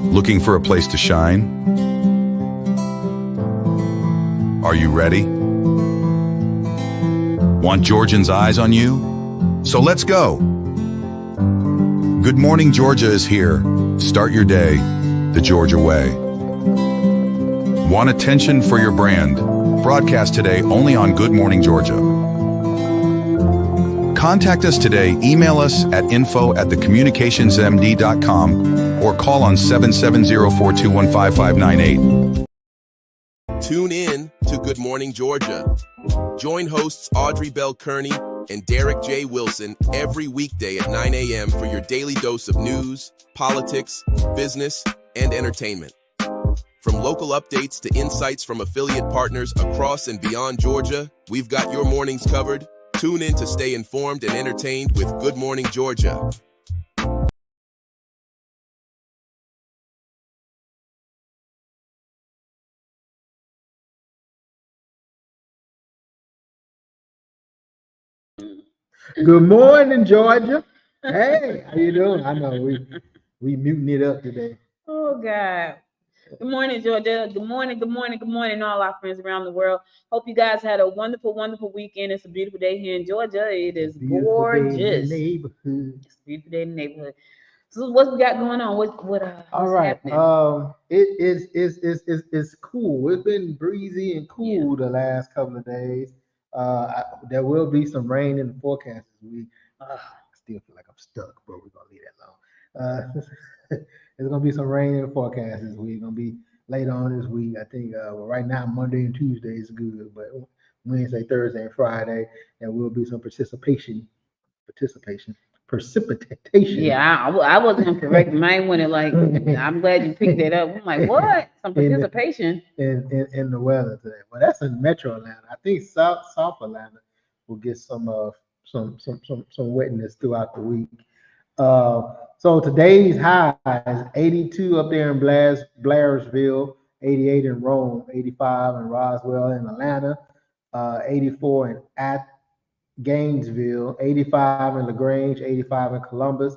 Looking for a place to shine? Are you ready? Want Georgians' eyes on you? So let's go. Good Morning Georgia is here. Start your day the Georgia way. Want attention for your brand? Broadcast today only on Good Morning Georgia. Contact us today. Email us at info@thecommunicationsmd.com or call on 770-421-5598. Tune in to Good Morning Georgia. Join hosts Audrey Bell Kearney and Derek J. Wilson every weekday at 9 a.m. for your daily dose of news, politics, business, and entertainment. From local updates to insights from affiliate partners across and beyond Georgia, we've got your mornings covered. Tune in to stay informed and entertained with Good Morning Georgia. Good morning, Georgia. Hey, how you doing? I know we muting it up today. Oh God. Good morning, Georgia. Good morning, all our friends around the world. Hope you guys had a wonderful, wonderful weekend. It's a beautiful day here in Georgia. It is gorgeous. Neighborhood. It's a beautiful day in the neighborhood. So what we got going on? What's All right. happening? It's cool. It's been breezy and cool the last couple of days. There will be some rain in the forecast this week. I still feel like I'm stuck, but we're gonna leave that alone. There's gonna be some rain in the forecast this week. Gonna be later on this week. I think right now Monday and Tuesday is good, but Wednesday, Thursday, and Friday there will be some precipitation. Yeah, I wasn't correct. Mine went like. I'm glad you picked that up. I'm like, what? Some participation in the weather today. Well, that's in Metro Atlanta. I think South Atlanta will get some wetness throughout the week. So today's high is 82 up there in Blairsville, 88 in Rome, 85 in Roswell in Atlanta, 84 in Gainesville, 85 in LaGrange, 85 in Columbus,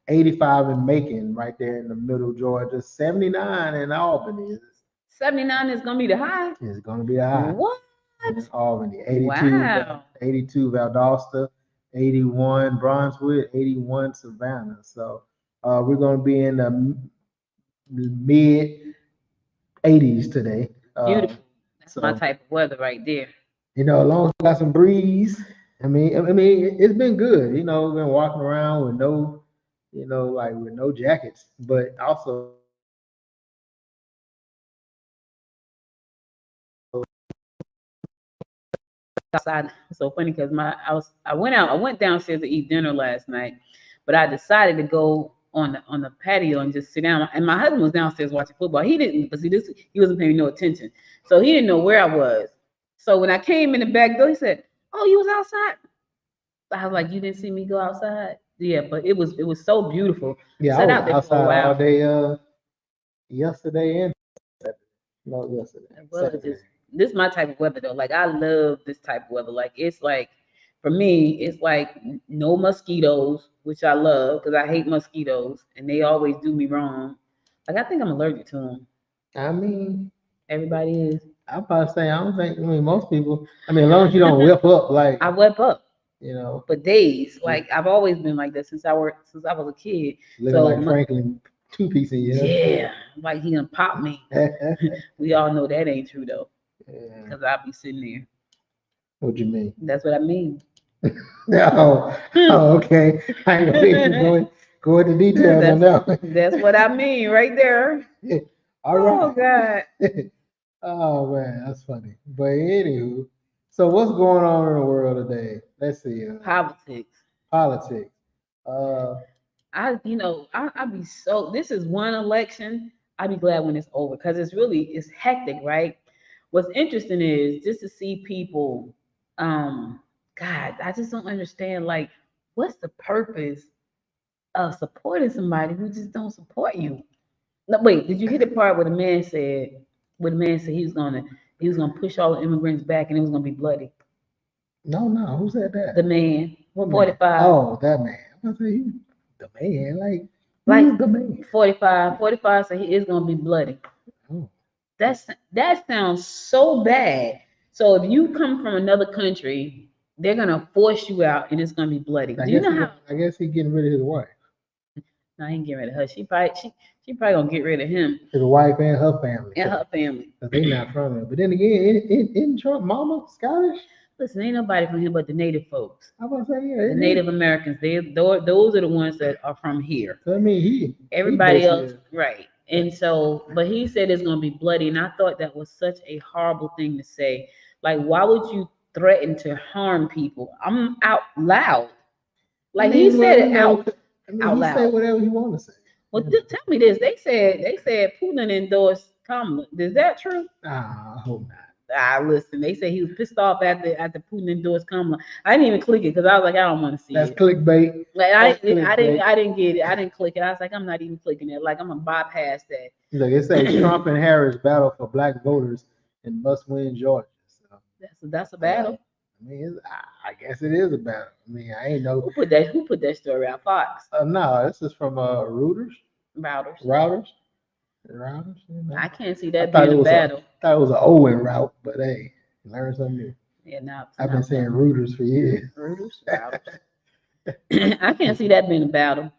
85 in Macon, right there in the middle of Georgia, 79 in Albany. 79 is gonna be the high. It's gonna be the high. What? In Albany, 82, Wow. 82 Valdosta, 81 Brunswick, 81 Savannah. So we're gonna be in the mid 80s today. Beautiful. That's my type of weather right there. You know, as long as we got some breeze. I mean, it's been good. You know, been walking around with no, with no jackets, but also outside. It's so funny because I went downstairs to eat dinner last night, but I decided to go on the patio and just sit down. And my husband was downstairs watching football. He didn't, because he wasn't paying no attention, so he didn't know where I was. So when I came in the back door, he said, "Oh, you was outside." I was like, "You didn't see me go outside?" Yeah, but it was so beautiful. Yeah, I was outside all day yesterday and yesterday. Well, this is my type of weather though. Like I love this type of weather. Like it's like for me, it's like no mosquitoes, which I love because I hate mosquitoes and they always do me wrong. Like I think I'm allergic to them. I mean, everybody is. I'm about to say I don't think. I mean, most people. I mean, as long as you don't whip up like I whip up. You know, for days. Like I've always been like that since I was a kid. Living like Franklin 2-piece, yeah, like he done pop me. We all know that ain't true though, because I'll be sitting there. What you mean? That's what I mean. Oh, okay. I ain't gonna go into details on that. That's what I mean right there. All right. Oh God. Oh man, that's funny. But anywho. So what's going on in the world today? Let's see. Politics. I'd be so. This is one election. I'd be glad when it's over because it's hectic, right? What's interesting is just to see people. God, I just don't understand. Like, what's the purpose of supporting somebody who just don't support you? No, wait. Did you hear the part where the man said? Where the man said he was gonna push all the immigrants back and it was gonna be bloody. No. Who said that? The man. 45. Oh, that man. I say the man. Like, Who's the man? 45 said he is gonna be bloody. Oh. That sounds so bad. So if you come from another country, they're gonna force you out, and it's gonna be bloody. Do you know how? I guess he's getting rid of his wife. No, I ain't getting rid of her. She probably gonna get rid of him His wife and her family. and her family. Because they not from him. But then again, in Trump mama Scottish? Listen, ain't nobody from here but the native folks. I was say, yeah. The Native Americans. Those are the ones that are from here. So, I mean, Everybody else, is. right? And so, but he said it's gonna be bloody, and I thought that was such a horrible thing to say. Like, why would you threaten to harm people? I'm out loud. Like he said it out loud. Say whatever he want to say. Well, tell me this. They said Putin endorsed Kamala. Is that true? I hope not. Listen. They say he was pissed off after Putin endorsed Kamala. I didn't even click it because I was like, I don't want to see That's it. Clickbait. Like I didn't get it. I didn't click it. I was like, I'm not even clicking it. Like I'm gonna bypass that. Look, it says Trump and Harris battle for black voters in must-win Georgia. So that's a battle. I mean, I guess it is a battle. I mean, I ain't know Who put that story out? Fox. No, this is from Reuters. Routers. You know. I can't see that being a battle. I thought it was an Owen route, but hey, learn something new. Yeah, no. I've been saying Reuters for years. Routers. I can't see that being a battle.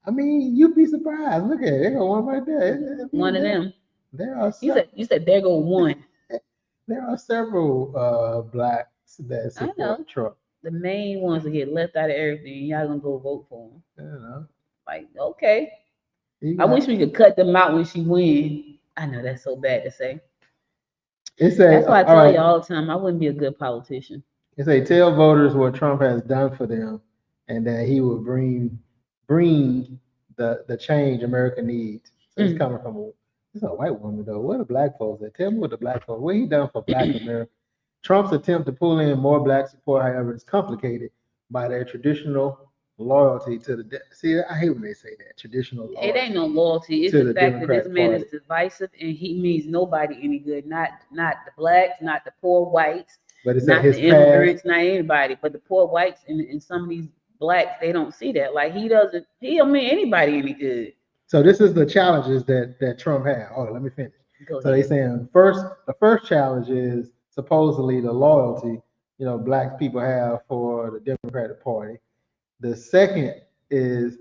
I mean, you'd be surprised. Look at it. There go one right there. One of them. There are. You said there go one. There are several blacks that support Trump. The main ones that get left out of everything. Y'all gonna go vote for them. You know. Like, okay. I wish we could cut them out when she win. I know that's so bad to say. That's why I tell you all the time, I wouldn't be a good politician. It say tell voters what Trump has done for them, and that he will bring the change America needs. So it's coming from it's a white woman though. What are black folks at? Tell me what the black folks. What he done for Black America? Trump's attempt to pull in more black support, however, is complicated by their traditional loyalty to the see. I hate when they say that traditional loyalty. It ain't no loyalty. It's the fact that this man is divisive and he means nobody any good. Not the blacks, not the poor whites, but it's not the immigrants, not anybody. But the poor whites and some of these blacks, they don't see that. Like he don't mean anybody any good. So this is the challenges that Trump had. Oh, let me finish. So they saying the first challenge is supposedly the loyalty black people have for the Democratic Party. The second is,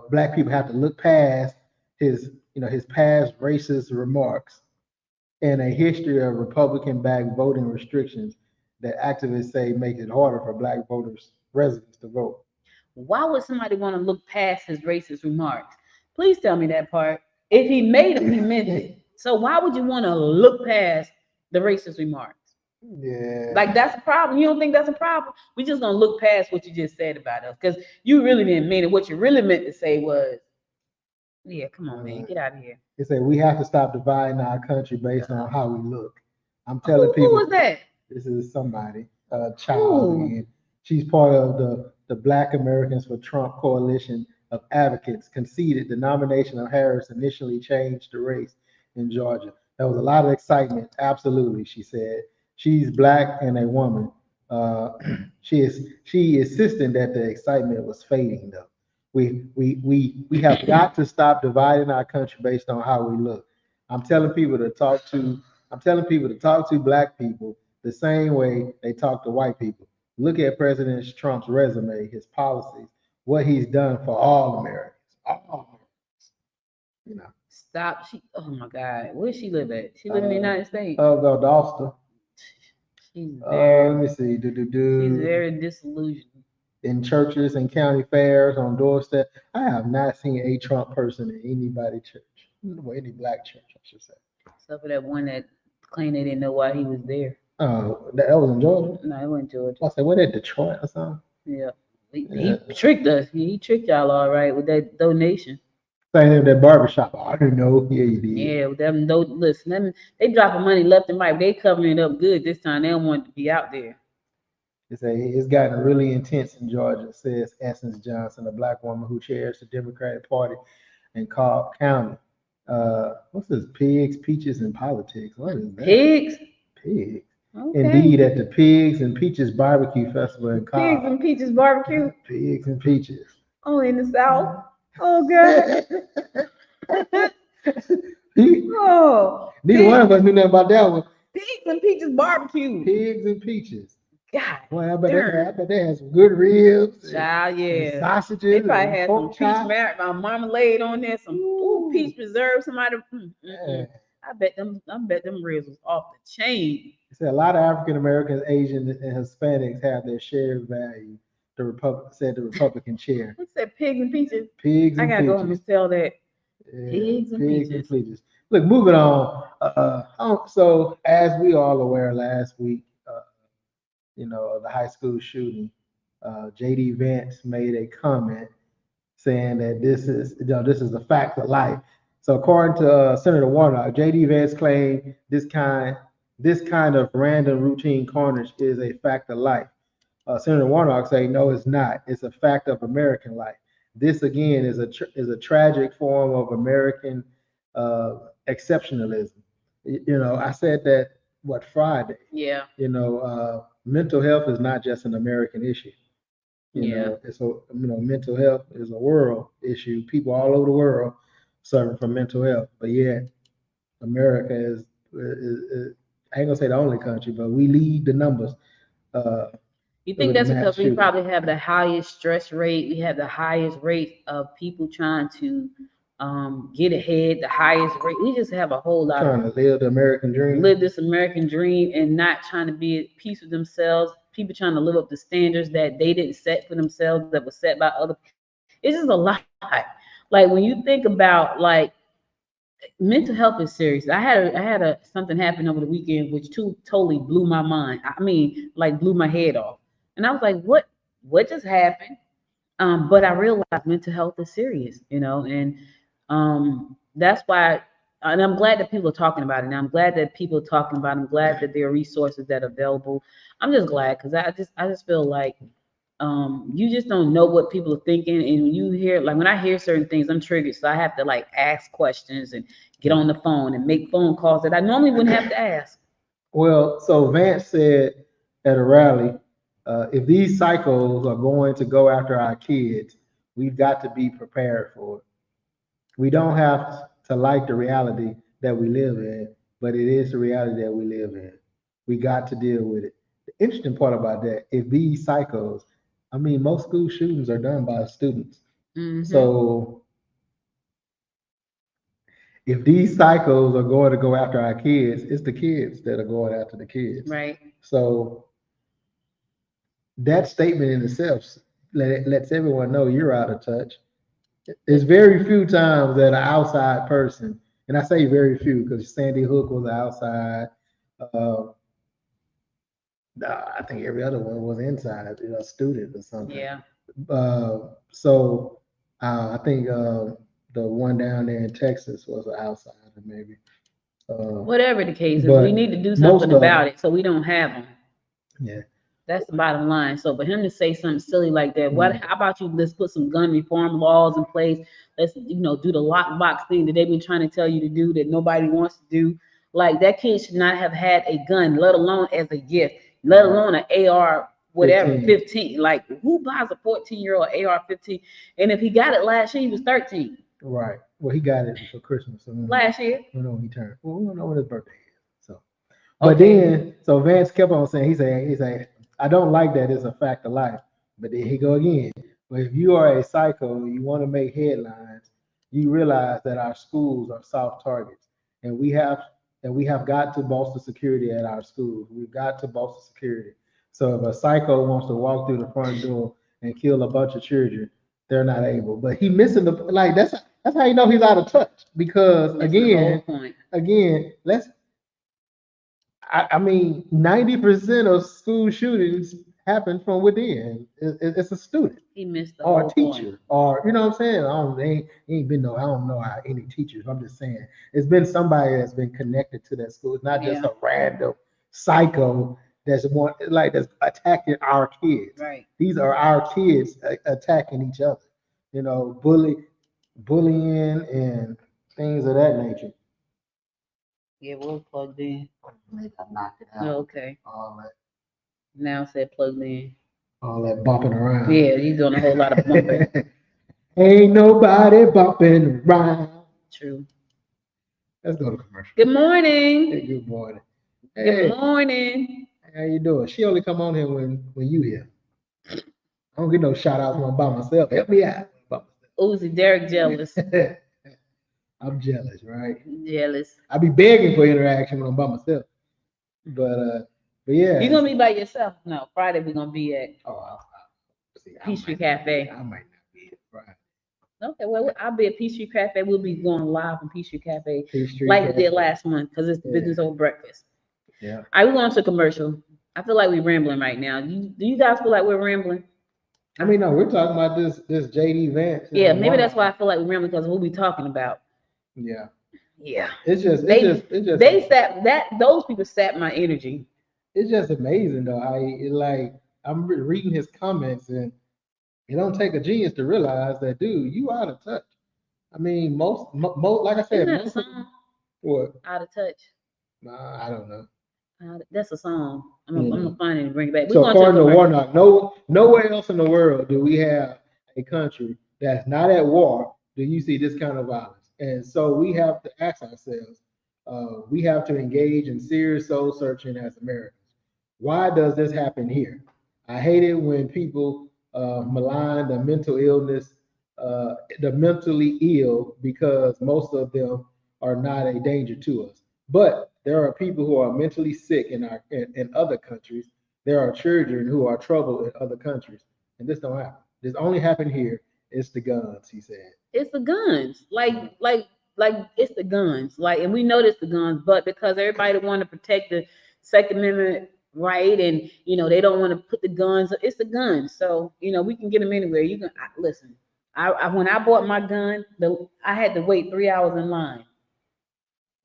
black people have to look past his past racist remarks and a history of Republican-backed voting restrictions that activists say make it harder for black residents to vote. Why would somebody want to look past his racist remarks? Please tell me that part. If he made them, he meant it. So why would you want to look past the racist remarks? Yeah. Like that's a problem. You don't think that's a problem? We just gonna look past what you just said about us because you really didn't mean it. What you really meant to say was, yeah, come on, man, get out of here. They say we have to stop dividing our country based on how we look. I'm telling people. Who was that? This is somebody, a child. Again. She's part of the Black Americans for Trump coalition of advocates. Conceded the nomination of Harris initially changed the race in Georgia. There was a lot of excitement. Absolutely, she said. She's black and a woman. She insisted that the excitement was fading though. We have got to stop dividing our country based on how we look. I'm telling people to talk to black people the same way they talk to white people. Look at President Trump's resume, his policies, what he's done for all Americans. All Americans. Stop. Oh my God. Where does she live at? She live in the United States. Valdosta. She's very, let me see. She's very disillusioned. In churches and county fairs, on doorstep. I have not seen a Trump person in anybody's church. Well, any black church, I should say. Except for that one that claimed they didn't know why he was there. Oh, that was in Georgia? No, it wasn't Georgia. I said, what, at Detroit or something? Yeah. He tricked us. He tricked y'all all right with that donation. Saying in that barbershop. Oh, I didn't know. Yeah, you did. Yeah, with them they dropping money left and right. They covering it up good this time. They don't want it to be out there. It's gotten really intense in Georgia, says Essence Johnson, a black woman who chairs the Democratic Party in Cobb County. What's this? Pigs, peaches, and politics. What is that? Pigs? Pigs. Okay. Indeed, at the Pigs and Peaches Barbecue Festival in Cobb. Pigs and Peaches Barbecue? Pigs and Peaches. Oh, in the South? Oh God. Oh, Neither one of us knew nothing about that one. pigs and peaches barbecue. Pigs and peaches. God, Boy, I darn. bet they had some good ribs Child, and yeah. sausages They probably and had some pork peach chops. marmalade on there, some peach preserve. Somebody, Yeah. I bet them ribs was off the chain. He said a lot of African Americans, Asians, and Hispanics have their shared value. The Republican chair. What's that? Pigs and peaches. Pigs I and gotta go home peaches. and tell that. Yeah, Pigs and pigs peaches. and peaches. Look, moving on. So as we all aware, last week, of the high school shooting, J.D. Vance made a comment saying that this is a fact of life. So according to Senator Warnock, J.D. Vance claimed this kind of random routine carnage is a fact of life. Senator Warnock say no, it's not. It's a fact of American life. This again is a tragic form of American exceptionalism. I said that Friday. Yeah. Mental health is not just an American issue. Mental health is a world issue. People all over the world suffering from mental health, but yet America is I ain't gonna say the only country, but we lead the numbers. You think with that's mass because we shooting. probably have the highest stress rate? We have the highest rate of people trying to get ahead, the highest rate. We just have a whole lot Trying to live the American dream. live this American dream and not trying to be at peace with themselves. People trying to live up to standards that they didn't set for themselves, that was set by other. It's just a lot. Like when you think about like mental health is serious. I had a something happen over the weekend which totally blew my mind. I mean, like blew my head off. And I was like, what just happened? But I realized mental health is serious, and that's why, and I'm glad that people are talking about it. And I'm glad that people are talking about it. I'm glad that there are resources that are available. I'm just glad because I just feel like you just don't know what people are thinking. And when you hear, like when I hear certain things, I'm triggered. So I have to like ask questions and get on the phone and make phone calls that I normally wouldn't have to ask. Well, so Vance said at a rally, if these cycles are going to go after our kids, we've got to be prepared for it. We don't have to like the reality that we live in, but it is the reality that we live in. We got to deal with it. The interesting part about that, if these cycles, I mean, most school shootings are done by students. Mm-hmm. So if these cycles are going to go after our kids, it's the kids that are going after the kids. Right. So that statement in itself lets everyone know you're out of touch. There's very few times that an outside person, and I say very few because Sandy Hook was outside. I think every other one was inside, a student or something. Yeah. I think the one down there in Texas was an outsider, maybe. Whatever the case is, but we need to do most something of about it so we don't have them. Yeah. That's the bottom line. So for him to say something silly like that, how about you let's put some gun reform laws in place? Let's do the lockbox thing that they've been trying to tell you to do that nobody wants to do. Like that kid should not have had a gun, let alone as a gift, let alone an AR whatever 15. Like who buys a 14-year-old AR-15? And if he got it last year, he was 13. Right. Well, he got it for Christmas. So last year. We don't know when he turned. Well, we don't know when his birthday is. So, but then Vance kept on saying, he's saying, I don't like that it's a fact of life. But then he go again. But if you are a psycho, you want to make headlines, you realize that our schools are soft targets, and we have got to bolster security at our schools. We've got to bolster security. So if a psycho wants to walk through the front door and kill a bunch of children, they're not able. But he missing that's how you know he's out of touch. Because again, I mean, 90% of school shootings happen from within. It's a student. He missed the or whole a teacher, point. or I don't know how any teachers. I'm just saying it's been somebody that's been connected to that school. It's not just a random psycho that's attacking our kids. Right. These are our kids attacking each other. Bullying and things of that nature. Yeah, we're plugged in. I knocked it out. Okay. Now said plugged in. All that bumping around. Yeah, he's doing a whole lot of bumping. Ain't nobody bumping around. True. Let's go to commercial. Good morning. Hey, good morning. Good Hey, morning. how you doing? She only come on here when you here. I don't get no shout outs when I'm by myself. Help me out. Uzi, Derek jealous. I'm jealous, right? Jealous. I be begging for interaction when I'm by myself. But yeah. You gonna be by yourself? No, Friday we're gonna be at Peachtree Cafe. I might not be at Friday. Okay, well I'll be at Peachtree Cafe. We'll be going live from Peachtree Cafe Peachtree like we Cafe. did last month because it's the business over breakfast. Yeah. All right, we're going to commercial. I feel like we're rambling right now. Do you guys feel like we're rambling? I mean, no, we're talking about this JD Vance. Yeah, maybe that's why I feel like we're rambling because we'll be talking about. Yeah. Yeah. It's just those people sap my energy. It's just amazing though. I'm reading his comments and it don't take a genius to realize that, dude, you out of touch. I mean, most like I said, Isn't that a song? What? Out of touch. Nah, I don't know. That's a song. I'm gonna find it and bring it back. So according to Warnock, nowhere else in the world do we have a country that's not at war do you see this kind of violence. And so we have to ask ourselves, we have to engage in serious soul searching as Americans. Why does this happen here? I hate it when people malign the mental illness, the mentally ill, because most of them are not a danger to us. But there are people who are mentally sick in other countries. There are children who are troubled in other countries, and this don't happen. This only happened here. It's the guns, he said. It's the guns, like it's the guns, like, and we know it's the guns, but because everybody want to protect the Second Amendment right, and they don't want to put the guns. It's the guns, so we can get them anywhere. You can listen. I when I bought my gun, I had to wait 3 hours in line.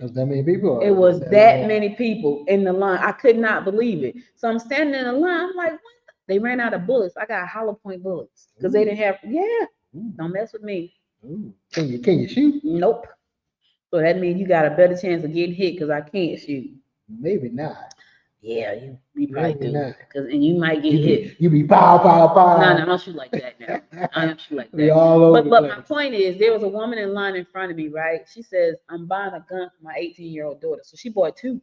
Was that many people? It was that many people in the line. I could not believe it. So I'm standing in the line. I'm like, what? They ran out of bullets. I got hollow point bullets because they didn't have. Yeah, don't mess with me. Ooh. Can you shoot? Nope. So that means you got a better chance of getting hit because I can't shoot. Maybe not. Yeah, you probably Maybe do. not. And you might get hit. You be pow. No, I don't shoot like that now. I don't shoot like that. All over but my point is, there was a woman in line in front of me, right? She says, I'm buying a gun for my 18-year-old daughter. So she bought two.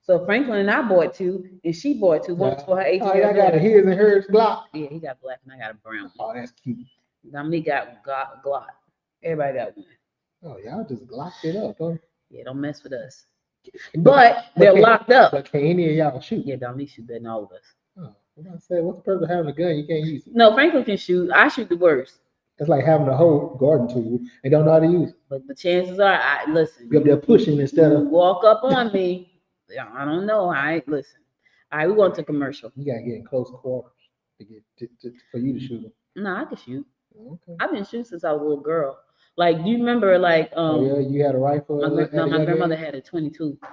So Franklin and I bought two, and she bought two. One for her 18-year-old daughter. I got a his and hers Glock. Yeah, he got black and I got a brown. Oh, that's cute. Dominique got Glock. Everybody got one. Oh, y'all just locked it up, huh? Yeah, don't mess with us. But they're locked up. But can any of y'all shoot? Yeah, Dominique shoot better than all of us. Oh, what I said, what's the purpose of having a gun? You can't use it. No, Franklin can shoot. I shoot the worst. It's like having a whole garden tool and don't know how to use it. But the chances are, listen. You're up there pushing instead of walk up on me. I don't know. Listen. All right, we going to commercial. You gotta get in close quarters to get for you to shoot them. No, I can shoot. Okay. I've been shooting since I was a little girl. Like, do you remember like you had a rifle? My grandmother had a 22. Oh,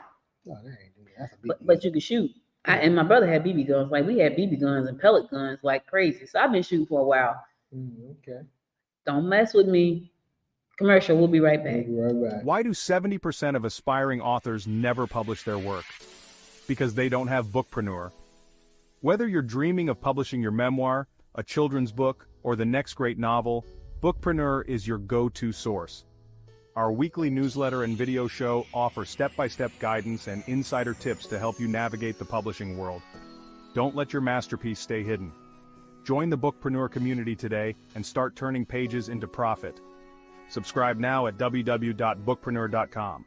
that's a big but you could shoot. And my brother had BB guns. Like, we had BB guns and pellet guns like crazy. So I've been shooting for a while. Okay. Don't mess with me. Commercial. We'll be right back. We'll be right back. Why do 70% of aspiring authors never publish their work? Because they don't have Bookpreneur. Whether you're dreaming of publishing your memoir, a children's book, or the next great novel, Bookpreneur is your go-to source. Our weekly newsletter and video show offer step-by-step guidance and insider tips to help you navigate the publishing world. Don't let your masterpiece stay hidden. Join the Bookpreneur community today and start turning pages into profit. Subscribe now at www.bookpreneur.com.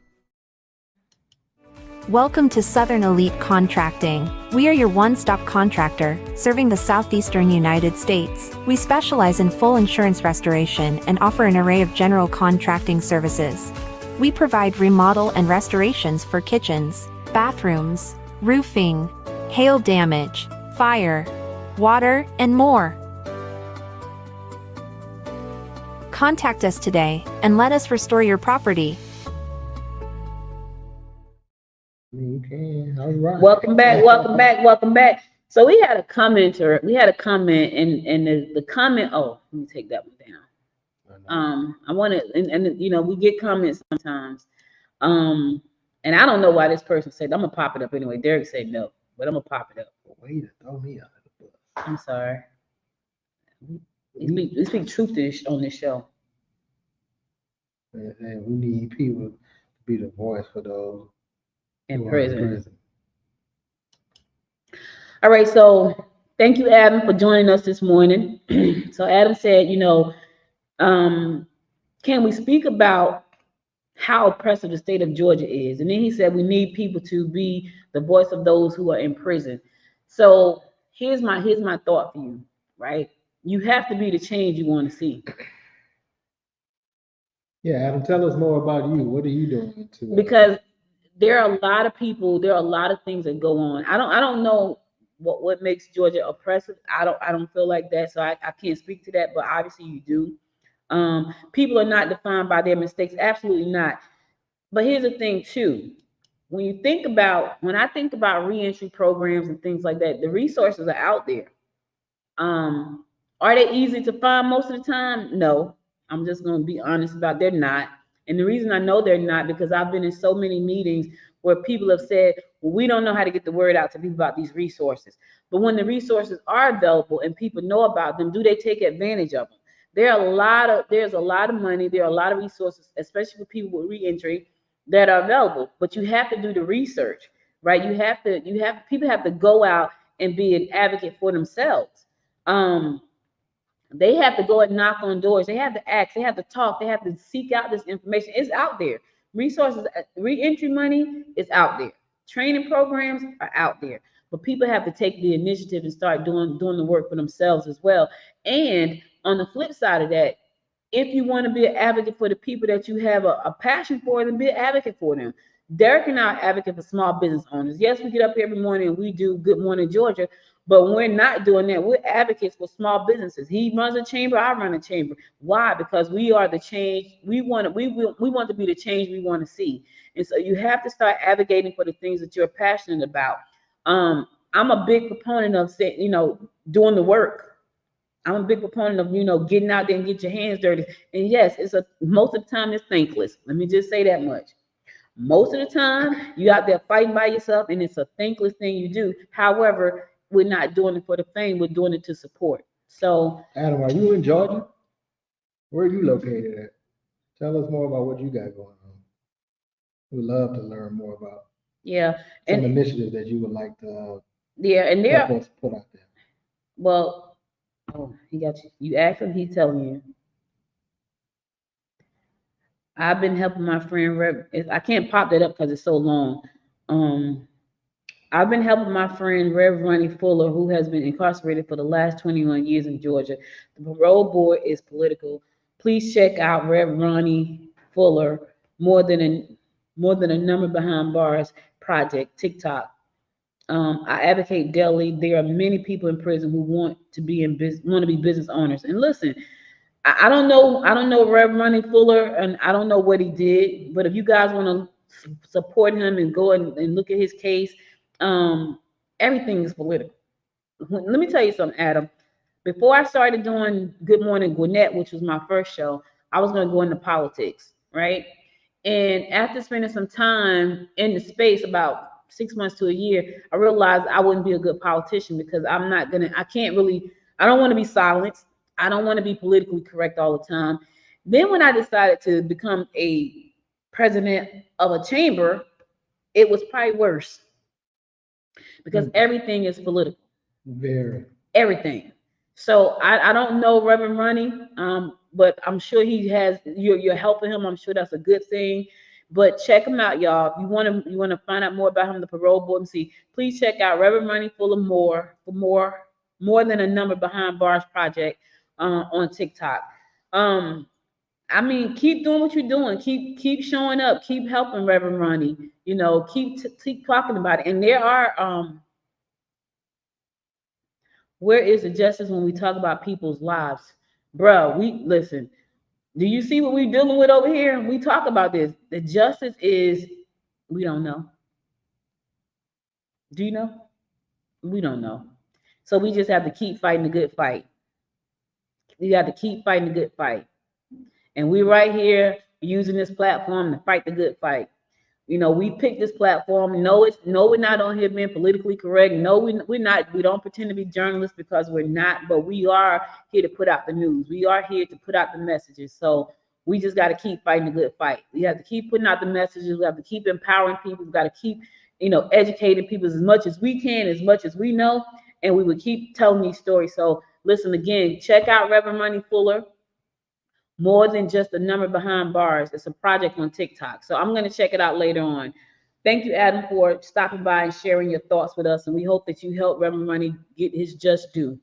Welcome to Southern Elite Contracting. We are your one-stop contractor, serving the southeastern United States. We specialize in full insurance restoration and offer an array of general contracting services. We provide remodel and restorations for kitchens, bathrooms, roofing, hail damage, fire, water, and more. Contact us today and let us restore your property. Okay, all right. Welcome back. So we had a commenter. We had a comment, and the comment. Oh, let me take that one down. I want to, and we get comments sometimes. And I don't know why this person said. I'm gonna pop it up anyway. Derek said no, but I'm gonna pop it up. Way to throw me out of the bus. I'm sorry. We speak truth to this, on this show. And we need people to be the voice for those In who are in prison. prison. All right, so thank you, Adam, for joining us this morning. So Adam said, can we speak about how oppressive the state of Georgia is? And then he said we need people to be the voice of those who are in prison. So here's my thought for you, right? You have to be the change you want to see. Yeah, Adam, tell us more about you. What are you doing to Because there are a lot of people, there are a lot of things that go on. I don't know what makes Georgia oppressive. I don't feel like that, so I can't speak to that, but obviously you do. People are not defined by their mistakes, absolutely not. But here's the thing too. When I think about reentry programs and things like that, the resources are out there. Are they easy to find most of the time? No. I'm just going to be honest about they're not. And the reason I know they're not because I've been in so many meetings where people have said, well, we don't know how to get the word out to people about these resources. But when the resources are available and people know about them, do they take advantage of them? There's a lot of money, there are a lot of resources, especially for people with reentry, that are available. But you have to do the research, right? People have to go out and be an advocate for themselves. They have to go and knock on doors. They have to ask. They have to talk. They have to seek out this information. It's out there. Resources, reentry money is out there. Training programs are out there. But people have to take the initiative and start doing the work for themselves as well. And on the flip side of that, if you want to be an advocate for the people that you have a passion for, then be an advocate for them. Derek and I are advocate for small business owners. Yes, we get up every morning and we do Good Morning Georgia, but we're not doing that. We're advocates for small businesses. He runs a chamber, I run a chamber. Why? Because we are the change. We want to be the change we want to see. And so you have to start advocating for the things that you're passionate about. I'm a big proponent of saying, doing the work. I'm a big proponent of, getting out there and get your hands dirty. And yes, most of the time it's thankless. Let me just say that much. Most of the time you out there fighting by yourself and it's a thankless thing you do. However, we're not doing it for the fame, we're doing it to support. So Adam, are you in Georgia? Where are you located at? Tell us more about what you got going on. We'd love to learn more about some initiatives that you would like to help us put out there. Well, he got you. You asked him, he's telling you. I've been helping my friend I can't pop that up because it's so long. I've been helping my friend Rev Ronnie Fuller, who has been incarcerated for the last 21 years in Georgia. The parole board is political. Please check out Rev Ronnie Fuller, more than a number behind bars project, TikTok. I advocate daily. There are many people in prison who want to be business owners. And listen, I don't know Reverend Ronnie Fuller, and I don't know what he did. But if you guys want to support him and go and look at his case, everything is political. Let me tell you something, Adam. Before I started doing Good Morning Gwinnett, which was my first show, I was going to go into politics, right? And after spending some time in the space, about 6 months to a year, I realized I wouldn't be a good politician because I don't want to be silenced. I don't want to be politically correct all the time. Then when I decided to become a president of a chamber, it was probably worse because everything is political. Very. Everything. So I don't know Reverend Ronnie, but I'm sure you're helping him. I'm sure that's a good thing. But check him out, y'all. If you want to find out more about him, the parole board, please check out Reverend Ronnie Fuller for more than a number behind bars project on TikTok. Keep doing what you're doing. Keep showing up. Keep helping Reverend Ronnie. Keep talking about it. And there are where is the justice when we talk about people's lives? Bruh, listen. Do you see what we're dealing with over here? We talk about this. The justice is, we don't know. Do you know? We don't know. So we just have to keep fighting the good fight. We got to keep fighting the good fight. And we're right here using this platform to fight the good fight. We picked this platform. No, we're not on here being politically correct. No, we're not. We don't pretend to be journalists because we're not. But we are here to put out the news. We are here to put out the messages. So we just got to keep fighting the good fight. We have to keep putting out the messages. We have to keep empowering people. We got to keep, educating people as much as we can, as much as we know, and we would keep telling these stories. So listen again. Check out Reverend Money Fuller. More than just a number behind bars. It's a project on TikTok. So I'm going to check it out later on. Thank you, Adam, for stopping by and sharing your thoughts with us. And we hope that you help Reverend Money get his just due.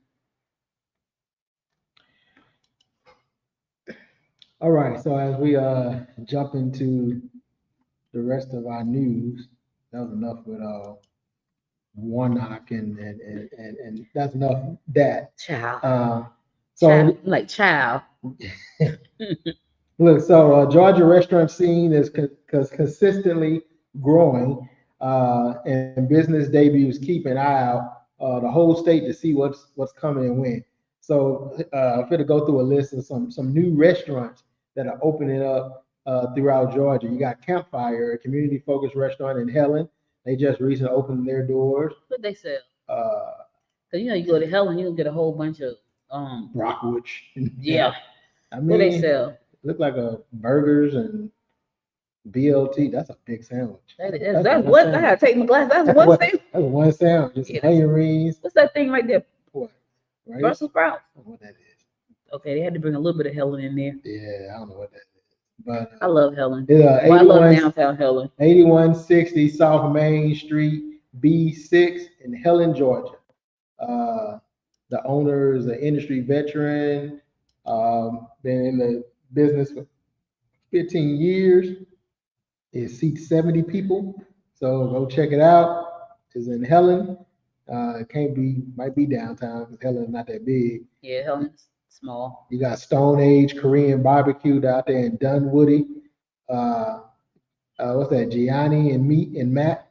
All right. So as we jump into the rest of our news, that was enough with one knock and that's enough of that. Child. So child, like child. Look, so Georgia restaurant scene is consistently growing, and business debuts keep an eye out the whole state to see what's coming and when. So I'm going to go through a list of some new restaurants that are opening up throughout Georgia. You got Campfire, a community-focused restaurant in Helen. They just recently opened their doors. What they sell? So you go to Helen, you'll get a whole bunch of Rockwood. Yeah. I mean, what they sell? Look like a burgers and BLT. That's a big sandwich. That's what I gotta take my glass. That's one thing. That's one sandwich. Just onion rings. What's that thing right there? What? Right? Brussels sprouts. I don't know what that is. Okay, they had to bring a little bit of Helen in there. Yeah, I don't know what that is. But I love Helen. I love downtown Helen. 8160 South Main Street, B6 in Helen, Georgia. The owner is an industry veteran. Been in the business for 15 years. It seats 70 people. So go check it out. It's in Helen. It might be downtown because Helen's not that big. Yeah, Helen's small. You got Stone Age Korean barbecue out there in Dunwoody. What's that? Gianni and Meat and Matt.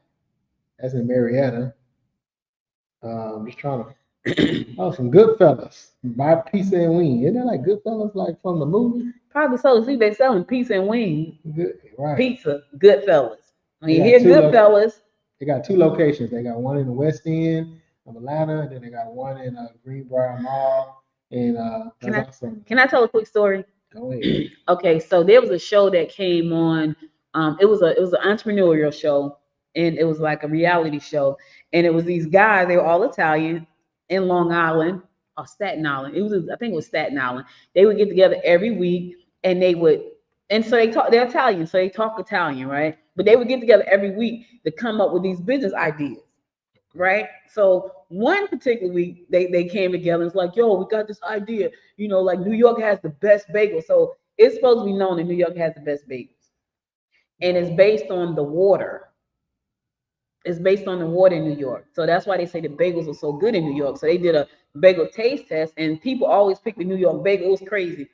That's in Marietta. I'm just trying to. Oh, some Goodfellas. Buy pizza and wing. Isn't that like Goodfellas, like from the movie? Probably so. See, they selling pizza and wings. Right. Pizza, Goodfellas. When you hear Goodfellas. They got two locations. They got one in the West End of Atlanta, and then they got one in Greenbrier Mall. And can I tell a quick story? Go ahead. Okay, so there was a show that came on. It was an entrepreneurial show, and it was like a reality show. And it was these guys. They were all Italian in Long Island or Staten Island. I think it was Staten Island. They would get together every week, and they're Italian, so they talk Italian, right? But they would get together every week to come up with these business ideas, right? So one particular week, they came together and it's like, yo, we got this idea, like New York has the best bagels. So it's supposed to be known that New York has the best bagels. And it's based on the water. It's based on the water in New York. So that's why they say the bagels are so good in New York. So they did a bagel taste test, and people always pick the New York bagel. It was crazy.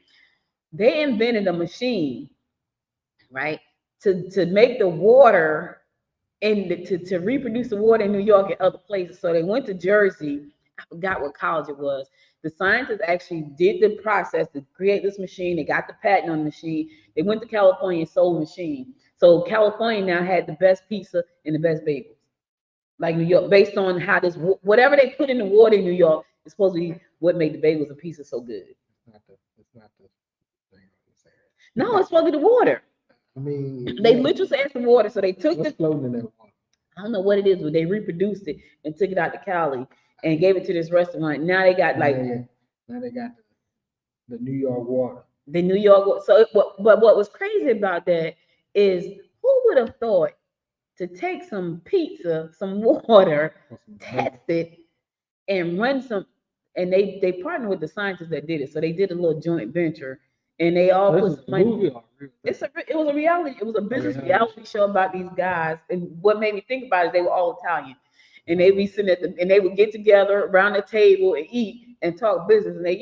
They invented a machine, right, to make the water and to reproduce the water in New York and other places. So they went to Jersey. I forgot what college it was. The scientists actually did the process to create this machine. They got the patent on the machine. They went to California and sold the machine. So California now had the best pizza and the best bagels. Like New York, based on how whatever they put in the water in New York is supposed to be what made the bagels and pizza so good. It's not the thing. No, it's supposed to be the water. I mean, they literally asked the water, so they took what's floating in that water? I don't know what it is, but they reproduced it and took it out to Cali and gave it to this restaurant. Now they got now they got the New York water. The New York. So, but what was crazy about that is who would have thought to take some pizza, some water, test it, and run some. And they partnered with the scientists that did it. So they did a little joint venture, and they all put some money. It was a reality. It was a business reality show about these guys. And what made me think about it, they were all Italian, and they be sitting and they would get together around the table and eat and talk business. And they,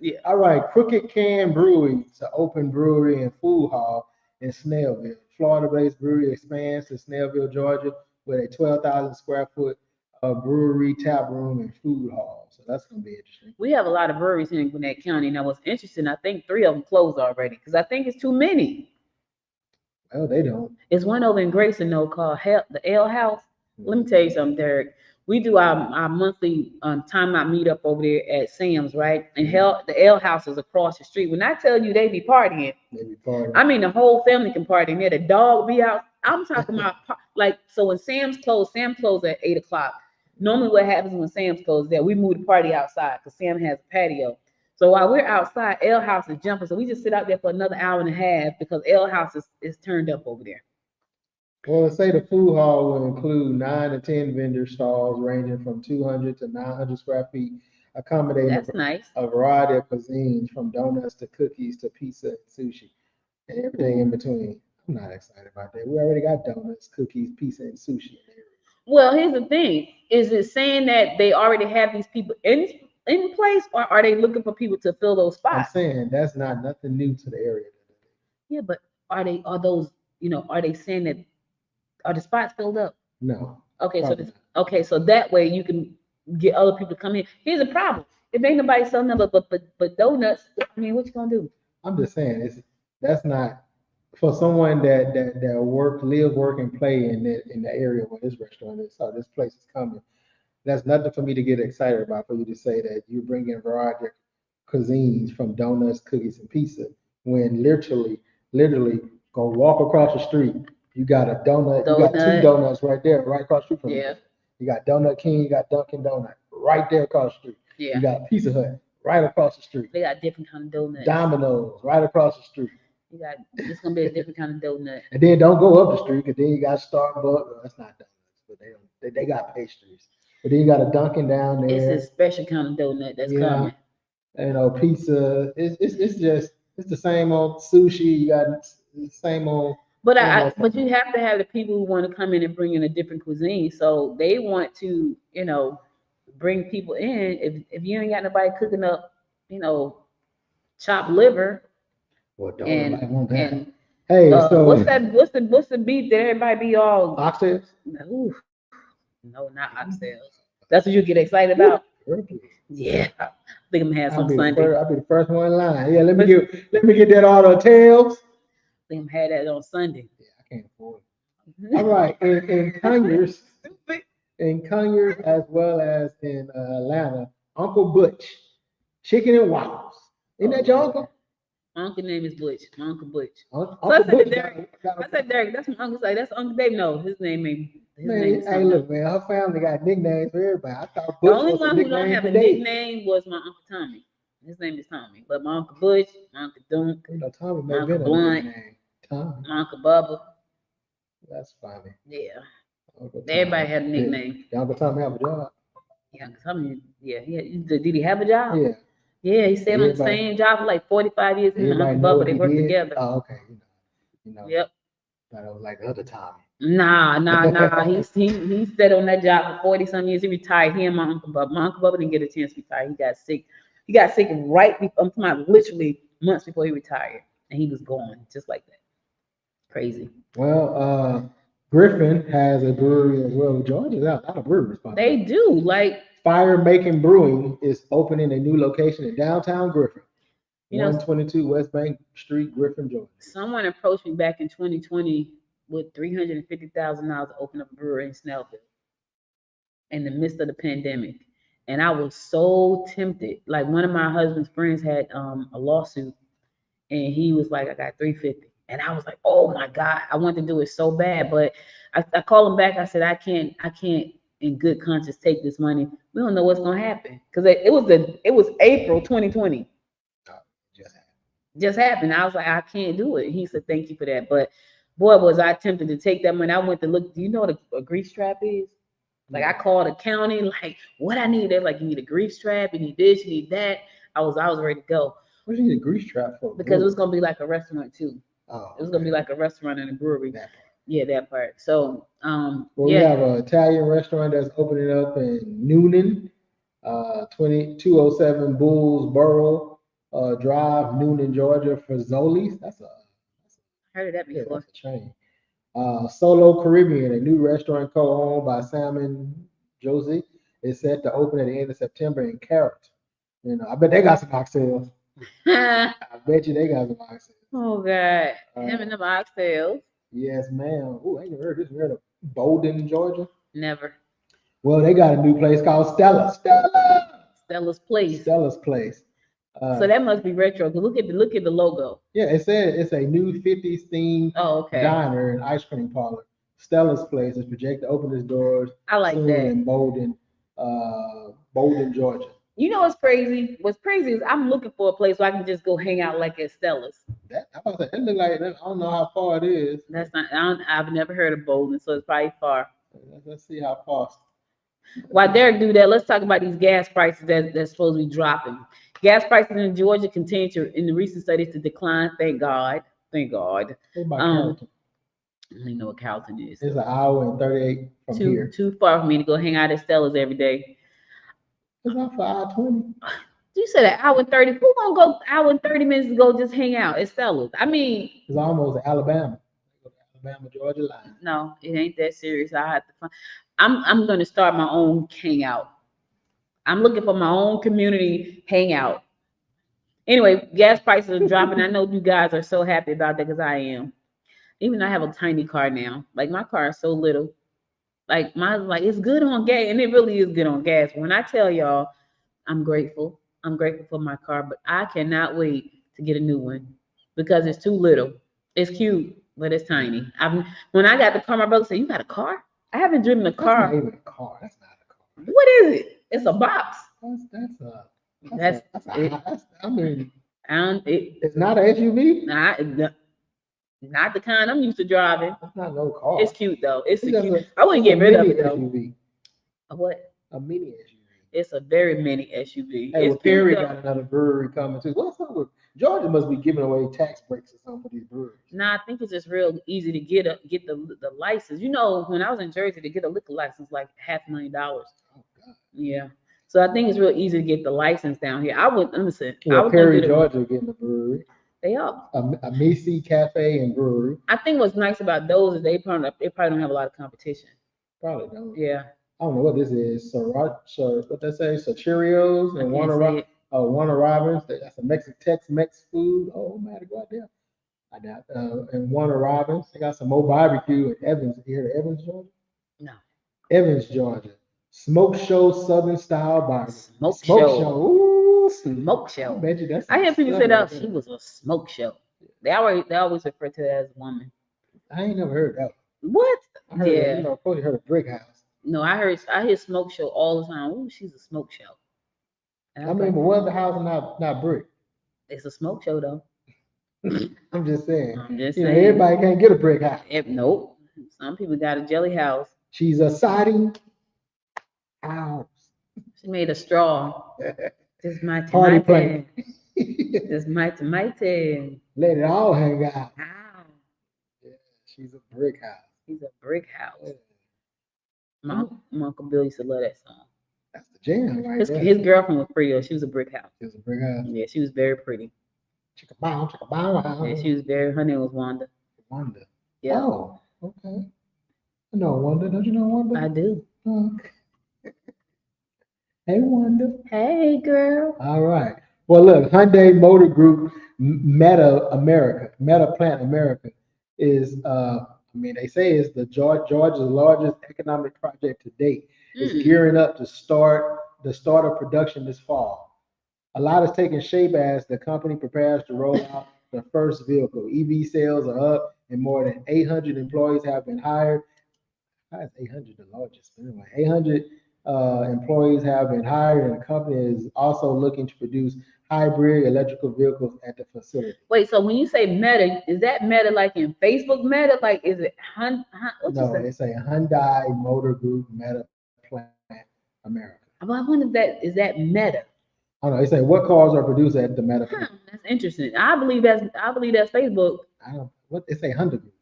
yeah. All right, Crooked Can Brewery, it's an open brewery and food hall in Snellville. Florida-based brewery expands to Snellville, Georgia, with a 12,000 square foot brewery, tap room, and food hall. So that's going to be interesting. We have a lot of breweries here in Gwinnett County. Now, what's interesting, I think 3 of them closed already because I think it's too many. Oh, they don't. It's one over in Grayson though called the L House. Let me tell you something, Derek. We do our monthly time out meetup over there at Sam's, right? And the L House is across the street. When I tell you they be partying, I mean the whole family can party in there. The dog be out. I'm talking about like so when Sam's closed at 8 o'clock. Normally, what happens when Sam's closed, that we move the party outside because Sam has a patio. So while we're outside, L House is jumping. So we just sit out there for another hour and a half because L House is turned up over there. Well, let's say the food hall will include 9 to 10 vendor stalls ranging from 200 to 900 square feet, accommodating That's nice. a variety of cuisines from donuts to cookies to pizza and sushi and everything in between. I'm not excited about that. We already got donuts, cookies, pizza, and sushi in there. Well, here's the thing: is it saying that they already have these people in place, or are they looking for people to fill those I'm spots? saying that's not nothing new to the area. Yeah, but are they saying that are the spots filled up? No. Okay, so probably this, not. okay, so that way you can get other people to come in. Here's the problem: if ain't nobody selling them but donuts, I mean, what you gonna do? I'm just saying that's not for someone that live, work, and play in the area where this restaurant is. So this place is coming. That's nothing for me to get excited about. For you to say that you're bringing a variety of cuisines from donuts, cookies, and pizza, when literally go walk across the street. You got a donut. You got 2 donuts right there, right across the street from you. Yeah, You got Donut King. You got Dunkin' Donut right there across the street. yeah. You got Pizza Hut right across the street. They got different kind of donuts. Domino's right across the street. It's gonna be a different kind of donut. And then don't go up the street because then you got Starbucks. Well, that's not donuts, but they got pastries. But then you got a Dunkin' down there. It's a special kind of donut that's coming. You know, pizza. It's the same old sushi. You got the same old. But you have to have the people who want to come in and bring in a different cuisine. So they want to, bring people in. If you ain't got nobody cooking up, chopped liver. Well, don't And, nobody want that. and Hey, so what's the beef that everybody be all oxtails? ooh, no, not oxtails. That's what you get excited about. Yeah. I think I'm gonna have some Sunday. I'll be the first one in line. Yeah, let me get that auto tails. I think I'm had that on Sunday. Yeah, I can't afford it. All right, in Conyers as well as in Atlanta, Uncle Butch, chicken and waffles. Isn't that your uncle? My uncle name is Butch. My uncle Butch. Uncle I said Butch Derek. That's my uncle. Say that's Uncle Dave. No, his name ain't. Hey, look, man, her family got nicknames for everybody. I thought Butch the only was one a who don't have a today. nickname was my Uncle Tommy. His name is Tommy. But my Uncle Butch, my Uncle Dunk, Tommy my Uncle Blunt, Tommy. my Uncle Bubba. That's funny. Yeah. Uncle Everybody had a nickname. Did Uncle Tommy have a job? Yeah, Uncle Tommy. Yeah. Did he have a job? Yeah. Yeah, he stayed on the same job for like 45 years. Him and Uncle Bubba, they worked together. Oh, okay. Yep. Thought it was like the other Tommy. Nah. he stayed on that job for 40 some years. He retired. He and my Uncle Bubba. My Uncle Bubba didn't get a chance to retire. He got sick. He got sick right before, I'm talking about literally months before he retired. And he was gone just like that. Crazy. Well, Griffin has a brewery as well. Georgia's got a lot of breweries. They do. Like Fire Making Brewing is opening a new location in downtown Griffin. 122 West Bank Street, Griffin, Georgia. Someone approached me back in 2020 with $350,000 to open up a brewery in Snellville in the midst of the pandemic. And I was so tempted. Like one of my husband's friends had a lawsuit and he was like, I got 350. And I was like, oh my God, I want to do it so bad. But I called him back. I said, I can't in good conscience take this money. We don't know what's gonna happen. Because it was April 2020. Just happened. I was like, I can't do it. He said, thank you for that. But boy, was I tempted to take that money. I went to look. Do you know what a grease trap is? Like I called the county, like what I need. They're like, you need a grease trap, you need this, you need that. I was ready to go. What do you need a grease trap for? Because it was gonna be like a restaurant too. Oh, it was gonna be like a restaurant and a brewery. Yeah, that part. So we have an Italian restaurant that's opening up in Noonan, 2207 Bullsboro Drive, Noonan, Georgia, for Zoli's. I heard of that before. That's a chain. Solo Caribbean, a new restaurant co-owned by Simon Josie, is set to open at the end of September in Carrot. I bet they got some oxtails. I bet you they got some oxtails. Oh God, him and them oxtails. Yes, ma'am. Oh, I ain't never heard this. You heard of Bolden, Georgia? Never. Well, they got a new place called Stella. Stella's Place. Stella's Place. So that must be retro. 'Cause look at the logo. Yeah, it said it's a new 50s themed Oh, okay. diner and ice cream parlor. Stella's Place is projected to open its doors I like soon that. in Bolden, Georgia. You know what's crazy? What's crazy is I'm looking for a place where I can just go hang out like at Stella's. That I was like, that look like I don't know how far it is. That's not. I've never heard of Bolden, so it's probably far. Let's see how far. While Derek do that, let's talk about these gas prices that's supposed to be dropping. Gas prices in Georgia continue to, in the recent studies, to decline. Thank God. Thank God. What about I Carrollton? don't even know what Carrollton is. It's an hour and 38 from here. Too far for me to go hang out at Stella's every day. It's not for hour 20. You said an hour and 30. Who gonna go hour and 30 minutes to go just hang out at Stella's? I mean, It's almost Alabama. Alabama, Georgia line. no, it ain't that serious. I have to find. I'm gonna start my own hangout. I'm looking for my own community hangout. Anyway, gas prices are dropping. I know you guys are so happy about that because I am. Even though I have a tiny car now. Like my car is so little. Like it's good on gas, and it really is good on gas. When I tell y'all, I'm grateful. I'm grateful for my car, but I cannot wait to get a new one because it's too little. It's cute, but it's tiny. When I got the car, my brother said, "You got a car?" I haven't driven a car. That's not even a car. That's not a car. What is it? It's a box. That's I mean, it's not an SUV. Not the kind I'm used to driving. It's not no car. It's cute though. It's cute. I wouldn't get rid of it though. SUV. A what? A mini SUV. It's a very mini SUV. Hey, It's well, Perry cute, got another brewery coming too. What's up with Georgia? Must be giving away tax breaks or something for these breweries. Nah, I think it's just real easy to get the license. You know, when I was in Jersey, to get a liquor license like $500,000. Oh God. Yeah. So I think it's real easy to get the license down here. I would listen. Well, Perry, Georgia, getting a brewery. They are A Macy Cafe and Brewery. I think what's nice about those is they probably don't have a lot of competition. Probably don't. Yeah. I don't know what this is. What they say? Cheerios and Warner Robins. That's a Tex-Mex food. Oh man, go out there. And Warner Robins. They got some more barbecue in Evans. You heard of Evans, Georgia? No. Evans, Georgia. Smoke Show Southern Style Barbecue. Smoke show. Ooh, Smoke show. I hear people say that she was a smoke show. They always refer to that as a woman. I ain't never heard that. What? I heard, probably heard of Brick House. No, I hear smoke show all the time. Ooh, she's a smoke show. I mean, but what's the house not brick? It's a smoke show though. I'm just saying. saying. Everybody can't get a brick house. Nope. Some people got a jelly house. She's a siding house. She made a straw. This my Party plank. This mighty. Let it all hang out. Wow. Yeah, she's a brick house. She's a brick house. Yeah. My Uncle Bill used to love that song. That's the jam right there. His girlfriend was pretty though. She was a brick house. She was a brick house. Yeah, she was very pretty. Chicka bow. Yeah, she was her name was Wanda. Wanda. Yeah. Oh, okay. I know Wanda. Don't you know Wanda? I do. Hey, Wanda. Hey, girl. All right. Well, look, Hyundai Motor Group, Meta Plant America is, they say it's Georgia's largest economic project to date. It's gearing up to start of production this fall. A lot is taking shape as the company prepares to roll out the first vehicle. EV sales are up, and more than 800 employees have been hired. How is 800 the largest? Anyway, 800 employees have been hired, and the company is also looking to produce hybrid electrical vehicles at the facility. Wait, so when you say Meta, is that Meta like in Facebook Meta? Like, is it No, it's a Hyundai Motor Group Meta Plant America. Well, I wonder is that Meta? I don't know. They say what cars are produced at the Meta plant. That's interesting. I believe that's Facebook. I don't. What they say Hyundai Group.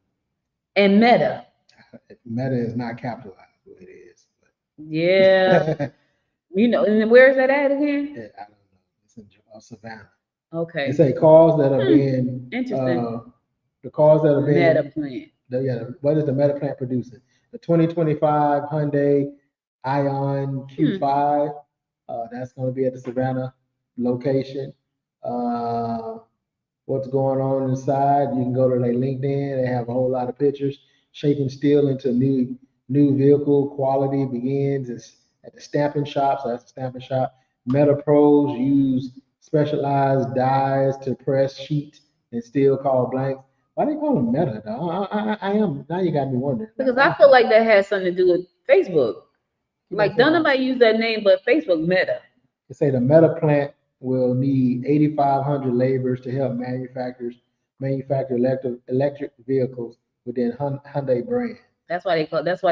And Meta. Meta is not capitalized. It is. But. Yeah. And where is that at again? Yeah, I don't know. It's in Savannah. Okay. They say cars that are being interesting. The cars that are being Meta plant. What is the Meta plant producing? The 2025 Hyundai Ion Q5. That's going to be at the Savannah location. what's going on inside. You can go to their LinkedIn. They have a whole lot of pictures. Shaping steel into new vehicle quality begins at the stamping shop. So that's the stamping shop. Meta Pros use specialized dyes to press sheet and steel called blanks. Why they call them Meta though? I am now. You got me wondering. Because I feel like that has something to do with Facebook. Like, don't know, nobody use that name but Facebook Meta. they say the Meta plant will need 8,500 laborers to help manufacture electric vehicles within Hyundai brand. That's why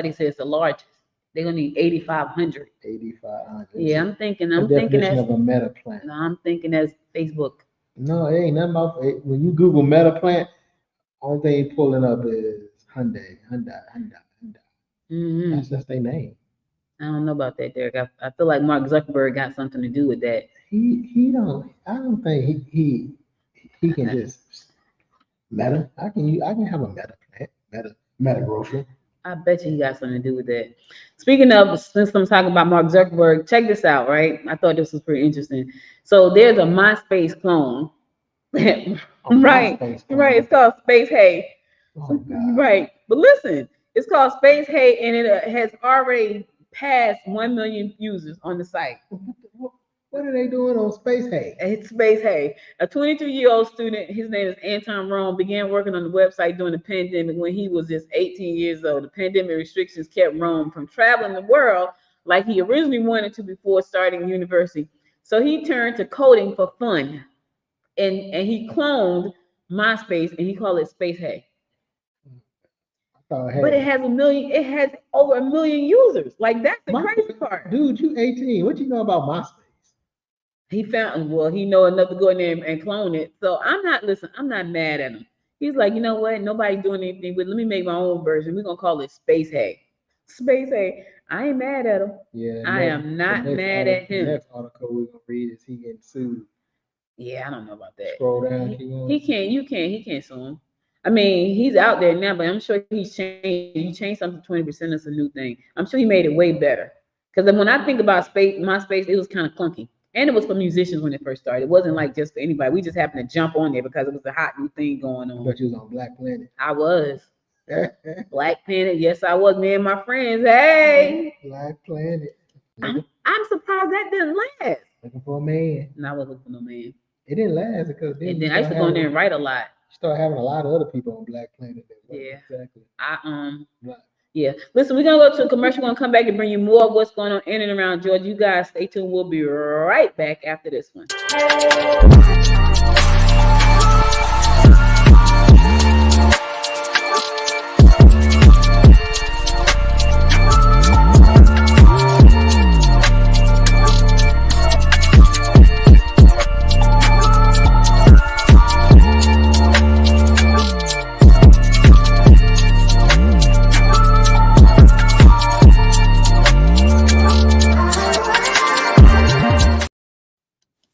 they say it's the largest. They're gonna need 8,500. 8,500. Yeah, I'm thinking Definition that's of a Meta plant. no, I'm thinking that's Facebook. No, it ain't nothing about it. When you Google Meta plant, only thing pulling up is Hyundai. Hmm. That's their name. I don't know about that, Derek. I feel like Mark Zuckerberg got something to do with that. He don't. I don't think he can just Meta. I can have a Meta plant. Meta grocery. I bet you he got something to do with that. Speaking of, since I'm talking about Mark Zuckerberg, check this out, right? I thought this was pretty interesting. So there's a MySpace clone. Right, MySpace clone. right. It's called Space Hay. Oh, God. Right. But listen, it's called Space Hay, and it has already passed 1 million users on the site. What are they doing on Space Hay? It's Space Hay. A 22-year-old student, his name is Anton Rome, began working on the website during the pandemic when he was just 18 years old. The pandemic restrictions kept Rome from traveling the world like he originally wanted to before starting university. So he turned to coding for fun, and he cloned MySpace, and he called it Space Hay. But it has over 1 million users. Like, that's the crazy part. Dude, you 18. What you know about MySpace? He know enough to go in there and clone it. So I'm not mad at him. He's like, you know what? Nobody doing anything with. Let me make my own version. We're gonna call it Space Hay. Space Hay. I ain't mad at him. Yeah. I am not mad at him. The next article we're gonna read is he getting sued. Yeah, I don't know about that. Scroll down. He can't sue him. I mean, he's out there now, but I'm sure he's changed. You change something 20%, it's a new thing. I'm sure he made it way better. Because when I think about MySpace, it was kind of clunky. And it was for musicians when it first started. It wasn't like just for anybody. We just happened to jump on there because it was a hot new thing going on. But you was on Black Planet. I was. Black Planet. Yes, I was. Me and my friends. Hey. Black Planet. I'm surprised that didn't last. Looking for a man. No, I wasn't looking for no man. It didn't last because then I used to go in there and write a lot. Start having a lot of other people on Black Planet. Yeah. Exactly. Yeah. Listen, we're going to go to a commercial. We're going to come back and bring you more of what's going on in and around Georgia. You guys stay tuned. We'll be right back after this one.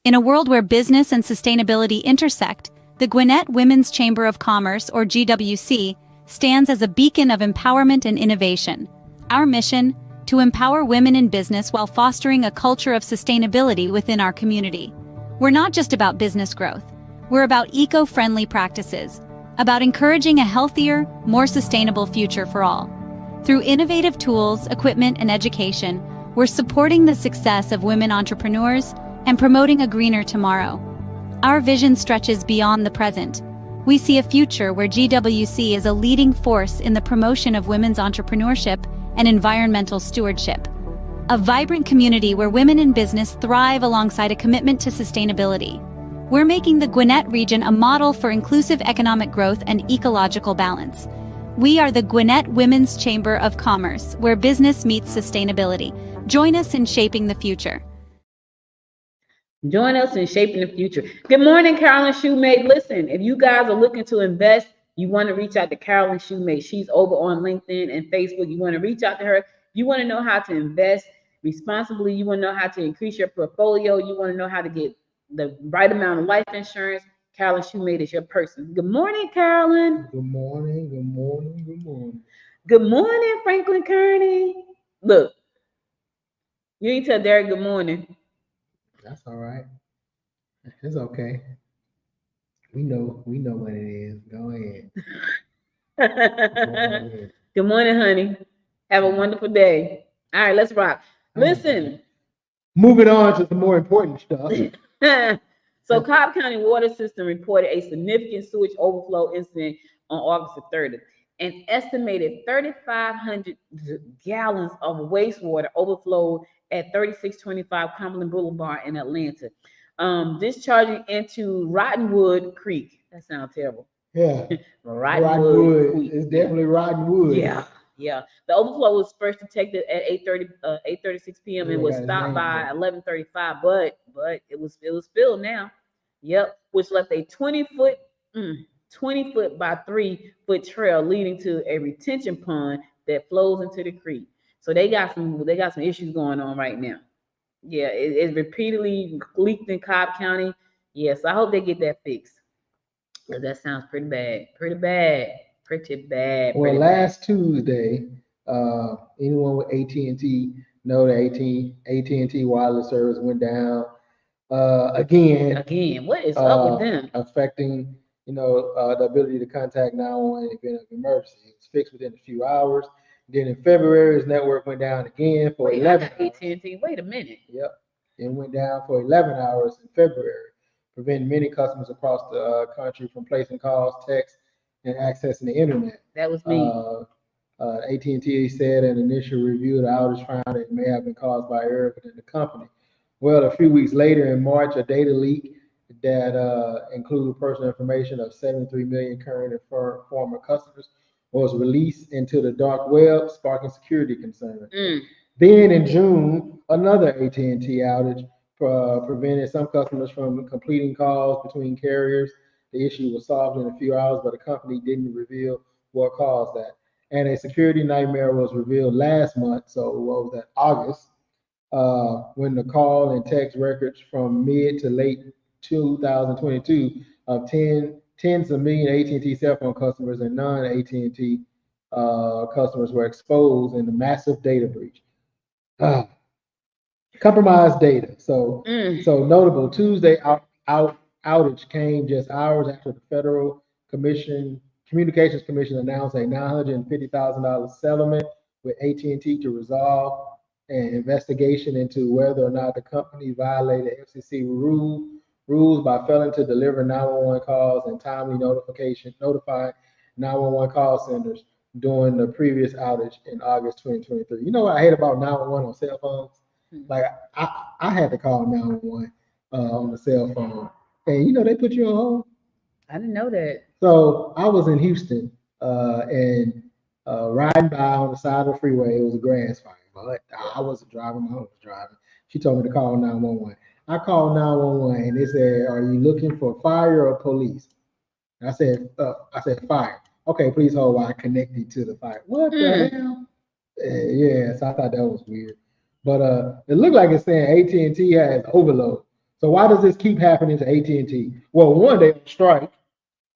In a world where business and sustainability intersect, the Gwinnett Women's Chamber of Commerce, or GWC, stands as a beacon of empowerment and innovation. Our mission: to empower women in business while fostering a culture of sustainability within our community. We're not just about business growth. We're about eco-friendly practices, about encouraging a healthier, more sustainable future for all. Through innovative tools, equipment, and education, we're supporting the success of women entrepreneurs and promoting a greener tomorrow. Our vision stretches beyond the present. We see a future where GWC is a leading force in the promotion of women's entrepreneurship and environmental stewardship. A vibrant community where women in business thrive alongside a commitment to sustainability. We're making the Gwinnett region a model for inclusive economic growth and ecological balance. We are the Gwinnett Women's Chamber of Commerce, where business meets sustainability. Join us in shaping the future. Join us in shaping the future. Good morning, Carolyn Shoemate. Listen, if you guys are looking to invest, you want to reach out to Carolyn Shoemate. She's over on LinkedIn and Facebook. You want to reach out to her. You want to know how to invest responsibly. You want to know how to increase your portfolio. You want to know how to get the right amount of life insurance. Carolyn Shoemate is your person. Good morning, Carolyn. Good morning. Good morning. Good morning. Good morning, Franklin Kearney. Look, you ain't tell Derek good morning. That's all right. It's okay. We know what it is. Go ahead. Go ahead. Good morning, honey. Have a wonderful day. All right, let's rock. Listen. Moving on to some more important stuff. So Cobb County Water System reported a significant sewage overflow incident on August the 30th. An estimated 3,500 gallons of wastewater overflowed at 3625 Cumberland Boulevard in Atlanta, discharging into Rottenwood Creek. That sounds terrible. Yeah. Rotten Rottenwood wood. Creek. It's definitely rotten wood. Yeah, yeah. The overflow was first detected at 8:36 p.m. and Yeah, was got his stopped name by there. 11:35. But it was filled now. Yep, which left a 20-foot, 20-foot by 3-foot trail leading to a retention pond that flows into the creek. So they got some issues going on right now. Yeah, it repeatedly leaked in Cobb County. Yes, I hope they get that fixed. 'Cause that sounds pretty bad. Pretty bad. Pretty bad. Well, Pretty bad. last Tuesday, anyone with AT&T know that AT&T wireless service went down again, Again, what is up with them? affecting the ability to contact 911 in the event of emergency. It was fixed within a few hours. Then in February, his network went down again for Wait, 11 I hours. got AT&T. Wait a minute. Yep. It went down for 11 hours in February, preventing many customers across the country from placing calls, texts, and accessing the internet. That was me. AT&T said an initial review of the outage found it may have been caused by error within the company. Well, a few weeks later in March, a data leak that included personal information of 73 million current and former customers was released into the dark web, sparking security concerns. Then in June, another AT&T outage prevented some customers from completing calls between carriers. The issue was solved in a few hours, but the company didn't reveal what caused that. And a security nightmare was revealed last month. So what was that? August, when the call and text records from mid to late 2022 of tens of million AT&T cell phone customers and non-AT&T customers were exposed in a massive data breach. Compromised data. So notable Tuesday outage came just hours after the Federal Communications Commission announced a $950,000 settlement with AT&T to resolve an investigation into whether or not the company violated FCC rules by failing to deliver 911 calls and timely notify 911 call centers during the previous outage in August 2023. You know what I hate about 911 on cell phones? Like I had to call 911 on the cell phone, and they put you on hold. I didn't know that. So I was in Houston and riding by on the side of the freeway. It was a grass fire, but I wasn't driving. My mom was driving. She told me to call 911. I called 911 and they said, "Are you looking for fire or police?" And I said fire. Okay, please hold while I connect you to the fire. What the hell? Yeah, so I thought that was weird. But it looked like it's saying AT&T has overload. So why does this keep happening to AT&T? Well, one, they on strike.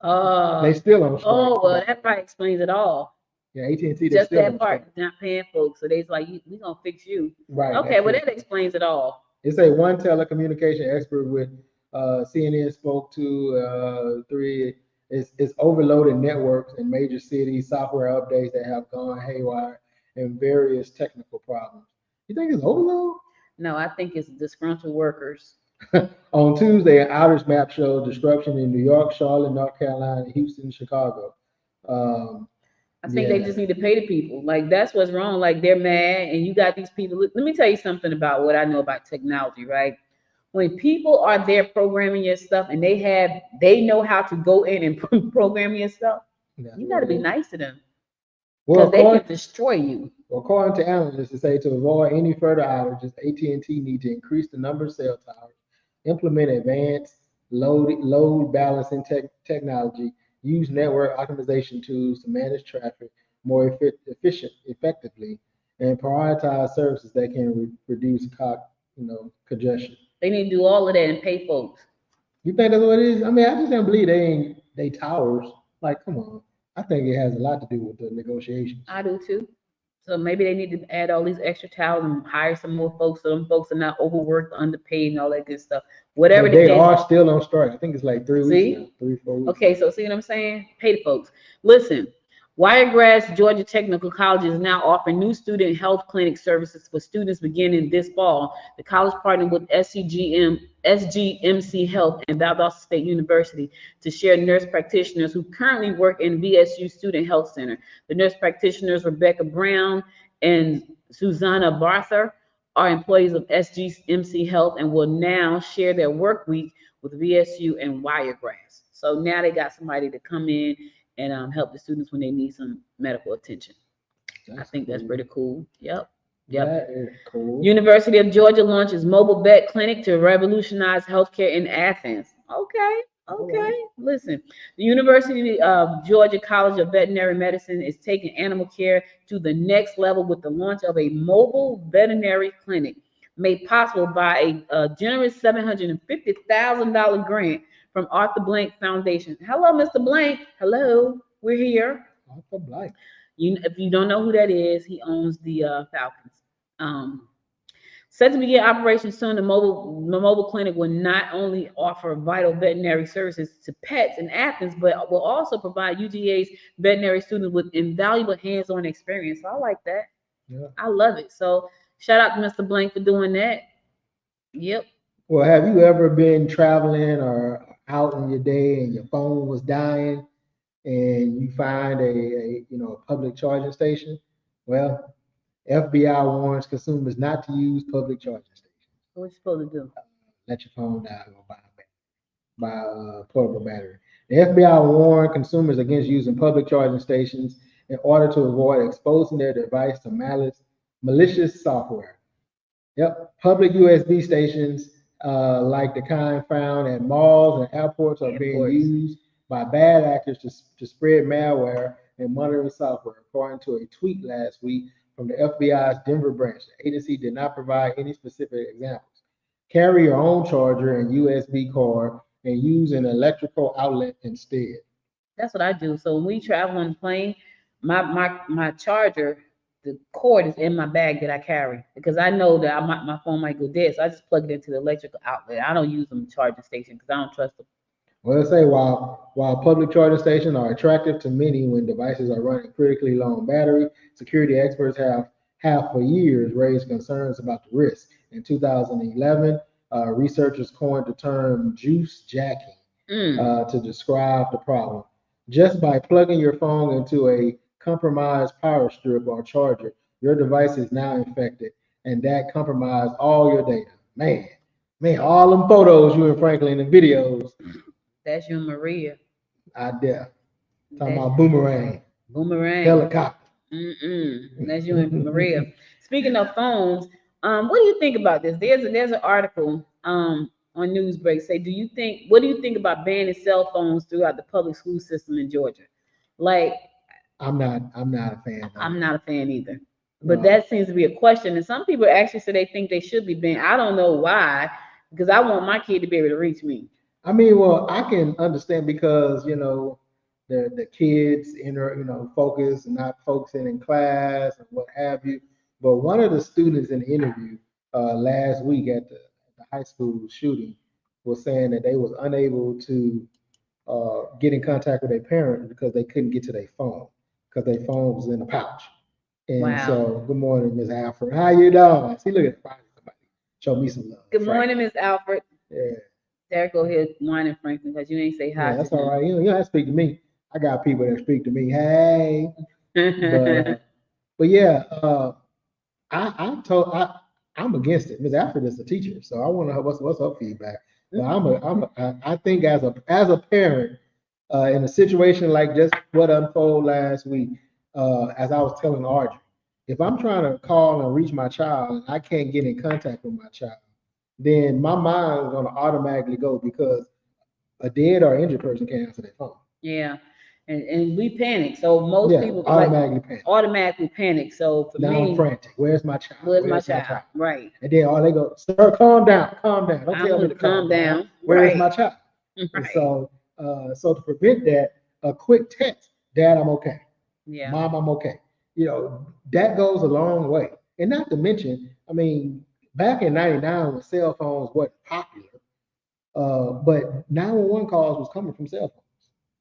They still on strike. Oh, well, that probably explains it all. Yeah, AT&T. Just still that on part, strike. not paying folks. So they's like, we gonna fix you. Right. Okay, well that explains it all. It's a one telecommunication expert with CNN spoke to three. It's overloaded networks in major cities, software updates that have gone haywire, and various technical problems. You think it's overload? No, I think it's disgruntled workers. On Tuesday, an outage map showed disruption in New York, Charlotte, North Carolina, Houston, Chicago. I think they just need to pay the people. Like that's what's wrong. Like they're mad, and you got these people. Let me tell you something about what I know about technology, right? When people are there programming your stuff and they know how to go in and program your stuff, you got to be nice to them because they can destroy you. According to analysts, they say to avoid any further outages, AT&T need to increase the number of cell towers, implement advanced load balancing technology, use network optimization tools to manage traffic more effectively, and prioritize services that can reduce congestion. They need to do all of that and pay folks. You think that's what it is? I mean, I just don't believe they towers. Like, come on. I think it has a lot to do with the negotiations. I do too. So maybe they need to add all these extra towels and hire some more folks so them folks are not overworked, underpaid, and all that good stuff. Whatever But the they case. are still on strike. I think it's like 3 weeks now, See? 3, 4 weeks. Okay, so see what I'm saying? Pay the folks. Listen, Wiregrass Georgia Technical College is now offering new student health clinic services for students beginning this fall. The college partnered with SGMC Health and Valdosta State University to share nurse practitioners who currently work in VSU Student Health Center. The nurse practitioners, Rebecca Brown and Susanna Barther, are employees of SGMC Health and will now share their work week with VSU and Wiregrass. So now they got somebody to come in and help the students when they need some medical attention. I think that's pretty cool. Yep. That is cool. University of Georgia launches mobile vet clinic to revolutionize healthcare in Athens. Okay. Listen, the University of Georgia College of Veterinary Medicine is taking animal care to the next level with the launch of a mobile veterinary clinic made possible by a generous $750,000 grant from Arthur Blank Foundation. Hello, Mr. Blank. Hello, we're here. Arthur Blank. If you don't know who that is, he owns the Falcons. Set to begin operation soon, the mobile clinic will not only offer vital veterinary services to pets in Athens, but will also provide UGA's veterinary students with invaluable hands-on experience. So I like that. Yeah. I love it. So shout out to Mr. Blank for doing that. Yep. Well, have you ever been traveling or out in your day and your phone was dying and you find a public charging station? Well, FBI warns consumers not to use public charging stations. What you supposed to do? Let your phone die or buy a portable battery. The FBI warned consumers against using public charging stations in order to avoid exposing their device to malicious software. Yep, public USB stations like the kind found at malls and airports are being used by bad actors to spread malware and monitoring software, according to a tweet last week from the FBI's Denver branch. The agency did not provide any specific examples. Carry your own charger and USB cord and use an electrical outlet instead. That's what I do. So when we travel on the plane, my charger, the cord is in my bag that I carry because I know that my phone might go dead. So I just plug it into the electrical outlet. I don't use them charging station because I don't trust them. Well, let's say while public charging stations are attractive to many when devices are running critically low on battery, security experts have for years raised concerns about the risk. In 2011, researchers coined the term juice jacking to describe the problem. Just by plugging your phone into a compromised power strip or charger, your device is now infected, and that compromised all your data. Man, all them photos you and Franklin and videos. That's you and Maria. I dare. Talking about boomerang. Helicopter. That's you and Maria. Speaking of phones, what do you think about this? There's an article on Newsbreak. What do you think about banning cell phones throughout the public school system in Georgia? Like, I'm not a fan. I'm not a fan either. But that seems to be a question. And some people actually say they think they should be banned. I don't know why, because I want my kid to be able to reach me. I mean, well, I can understand because, the kids focus and not focusing in class and what have you. But one of the students in the interview last week at the high school shooting was saying that they was unable to get in contact with their parents because they couldn't get to their phone because their phone was in a pouch. And so, good morning, Ms. Alfred. How you doing? See, look at somebody. Show me some love. Good morning, Ms. Alfred. Yeah. Derek, go ahead, whining Franklin, because you ain't say hi. Yeah, that's all right. You don't have to speak to me. I got people that speak to me. Hey. But yeah, I'm against it. Ms. Alfred is a teacher, so I want to know what's her feedback. But I think as a parent, in a situation like just what unfolded last week, as I was telling Audrey, if I'm trying to call and reach my child and I can't get in contact with my child, then my mind is going to automatically go because a dead or injured person can't answer their phone. Yeah. And we panic. So most people automatically panic. So for now me, I'm frantic. Where's my child? Where's my child? Right. And then they go, sir, calm down. Don't tell me to calm down. Where's my child? Right. So to prevent that, a quick text, Dad, I'm okay. Yeah. Mom, I'm okay. that goes a long way. And not to mention, I mean, back in '99 when cell phones weren't popular, but 911 calls was coming from cell phones